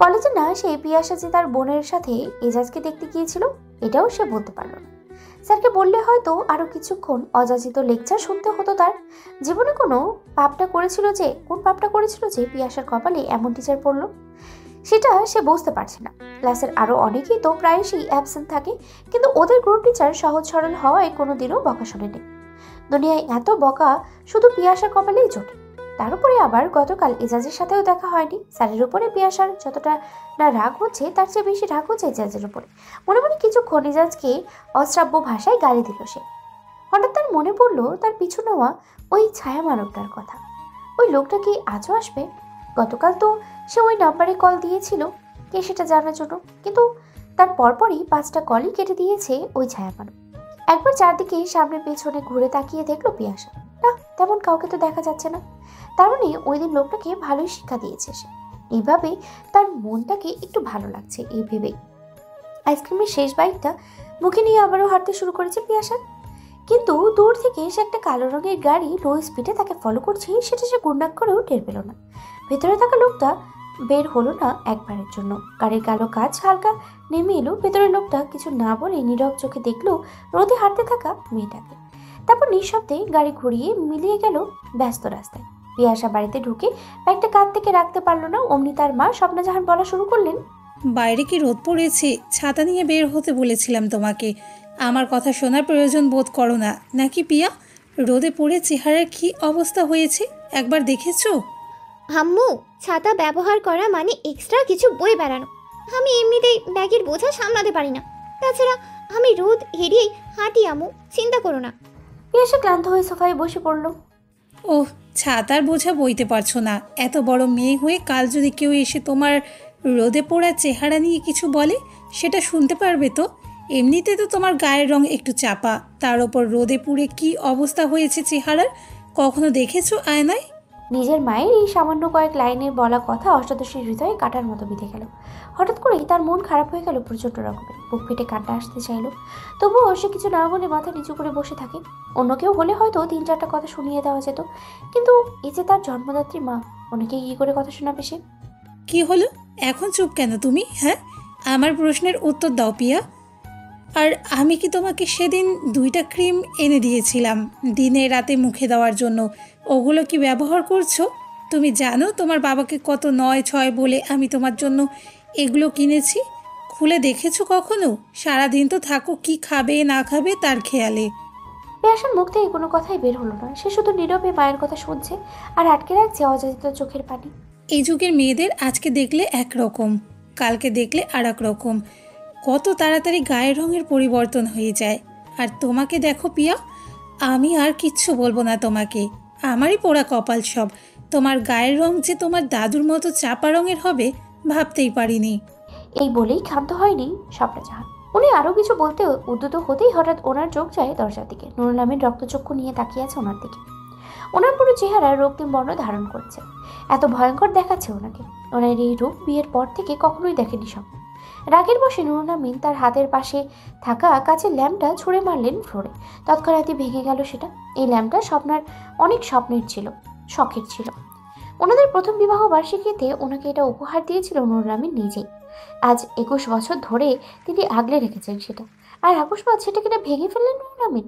কলেজে না সেই পিয়াসা যে তার বোনের সাথে এজাজকে দেখতে গিয়েছিল এটাও সে বলতে পারল না। স্যারকে বললে হয়তো আরো কিছুক্ষণ অযাচিত লেকচার শুনতে হতো তার। জীবনে কোন পাপটা করেছিল যে পিয়াসার কপালে এমন টিচার পড়লো সেটা সে বুঝতে পারছে না। ক্লাসের আরো অনেকেই তো প্রায়শই অ্যাবসেন্ট থাকে, কিন্তু ওদের গ্রুপ টিচার সহজ সরল হওয়ায় কোনোদিনও বকা শোনেনি। দুনিয়ায় এত বকা শুধু পিয়াসার কপালেই জোটে। তার উপরে আবার গতকাল এজাজের সাথেও দেখা হয়নি। স্যারের উপরে পিয়াসার যতটা না রাগ হচ্ছে তার চেয়ে বেশি রাগ হচ্ছে এজাজের উপরে। মনে মনে কিছুক্ষণ এজাজকে অশ্রাব্য ভাষায় গালি দিল সে। হঠাৎ তার মনে পড়লো তার পিছু নেওয়া ওই ছায়া মানবটার কথা। ওই লোকটা কি আজও আসবে? গতকাল তো সে ওই নাম্বারে কল দিয়েছিল কে সেটা জানার জন্য, কিন্তু তার পরপরই 5টা কলই কেটে দিয়েছে ওই ছায়া মানব। একবার চারদিকে সামনে পেছনে ঘুরে তাকিয়ে দেখলো পিয়াসা, না তেমন কাউকে তো দেখা যাচ্ছে না। তার মানে ওই দিন লোকটাকে ভালোই শিক্ষা দিয়েছে সে। এইভাবে তার মনটাকে একটু ভালো লাগছে এই ভেবেই আইসক্রিমের শেষ বাইকটা মুখে নিয়ে আবারও হাঁটতে শুরু করেছে পিয়াসা। কিন্তু দূর থেকে সে একটা কালো রঙের গাড়ি লো স্পিডে তাকে ফলো করছে সেটা সে গুন্ডাক করেও টের পেল না। ভেতরে থাকা লোকটা বের হলো না একবারের জন্য। গাড়ির কালো কাজ হালকা নেমে এলো। ভেতরের লোকটা কিছু না বলে নীরব চোখে দেখলো রোদে হাঁটতে থাকা মেয়েটাকে। তারপর নিঃশব্দে গাড়ি ঘুরিয়ে মিলিয়ে গেল ব্যস্ত রাস্তায়। পিয়াসা বাড়িতে ঢুকে ব্যাগটা কাঁধ থেকে রাখতে পারলো না, অমনি তার মা স্বপ্নজাহান বলা শুরু করলেন, বাইরে কি রোদ পড়েছে? ছাতা নিয়ে বের হতে বলেছিলাম তোমাকে। আমার কথা শোনার প্রয়োজন বোধ করো না নাকি পিয়া? রোদে পড়ে চেহারার কি অবস্থা হয়েছে একবার দেখেছো? আম্মু, ছাতা ব্যবহার করা মানে এক্সট্রা কিছু বয়ে বেড়ানো। আমি এমনিতেই ব্যাগের বোঝা সামলাতে পারি না। তাছাড়া আমি রোদ এড়িয়েই হাঁটি আম্মু, চিন্তা করো না। পিয়াসা ক্লান্ত হয়ে সোফায় বসে পড়ল। ওহ, ছাতার বোঝা বইতে পারছো না? এত বড় মেয়ে হয়ে কাল যদি কেউ এসে তোমার রোদে পোড়া চেহারা নিয়ে কিছু বলে সেটা শুনতে পারবে তো? এমনিতে তো তোমার গায়ের রং একটু চাপা, তার ওপর রোদে পুড়ে কি অবস্থা হয়েছে চেহারার কখনো দেখেছো আয়নায়? নিজের মায়ের এই সামান্য কয়েক লাইনের বলা কথা অষ্টাদশীর হৃদয়ে কাটার মতো বিঁধে গেল। হঠাৎ করেই তার মন খারাপ হয়ে গেল প্রচণ্ড রকমের। বুক ফেটে কান্না আসতে চাইল, তবুও সে কিছু না বলে মাথা নিচু করে বসে থাকে। অন্য কেউ হলে হয়তো 3-4টা কথা শুনিয়ে দেওয়া যেত, কিন্তু এই যে তার জন্মদাত্রী মা, ওনাকে কি করে কথা শোনাবে সে? কি হলো এখন চুপ কেন তুমি? হ্যাঁ, আমার প্রশ্নের উত্তর দাও পিয়া। আর আমি কি তোমাকে সেদিন 2টা ক্রিম এনে দিয়েছিলাম দিনে রাতে মুখে দেওয়ার জন্য? ওগুলো কি ব্যবহার করছো? তুমি জানো তোমার বাবাকে কত 9-6 বলে আমি তোমার জন্য এগুলো কিনেছি? খুলে দেখেছো কখনো? সারাদিন তো থাকো কি খাবে না খাবে তার খেয়ালে। পিয়াসার মুখ থেকে কোনো কথাই বের হলো না। সে শুধু নীরবে মায়ের কথা শুনছে আর আটকে রাখছে অযাচিত চোখের পানি। এই যুগের মেয়েদের আজকে দেখলে একরকম, কালকে দেখলে আর এক রকম, কত তাড়াতাড়ি গায়ের রঙের পরিবর্তন হয়ে যায়। আর তোমাকে দেখো পিয়া, আমি আর কিচ্ছু বলবো না তোমাকে, আমারই পোড়া কপাল সব। তোমার গায়ের রং যে তোমার দাদুর মতো চাপা রঙের হবে ভাবতেই পারিনি। এই বলেই ক্ষান্ত হয়নি স্বপ্না জাহান। উনি আরও কিছু বলতে উদ্যত হতেই হঠাৎ ওনার চোখ যায় দরজার দিকে। নুরুল আমিন রক্তচক্ষু নিয়ে তাকিয়ে আছে ওনার দিকে। ওনার পুরো চেহারা রক্তিম বর্ণ ধারণ করছে, এত ভয়ঙ্কর দেখাচ্ছে ওনাকে। ওনার এই রূপ বিয়ের পর থেকে কখনোই দেখেনি স্বপ্ন। রাগের বসে নুরুল আমিন তার হাতের পাশে থাকা কাচের ল্যাম্পটা ছুঁড়ে মারলেন ফ্লোরে। তৎক্ষণাৎই ভেঙে গেল সেটা। এই ল্যাম্পটা স্বপ্নার অনেক স্বপ্নের ছিল, শখের ছিল। ওনাদের প্রথম বিবাহ বার্ষিকীতে ওনাকে এটা উপহার দিয়েছিল নুরুল আমিন নিজেই। আজ 21 বছর ধরে তিনি আগলে রেখেছেন সেটা, আর আকস্মাৎ সেটাকে ভেঙে ফেললেন নুরুল আমিন।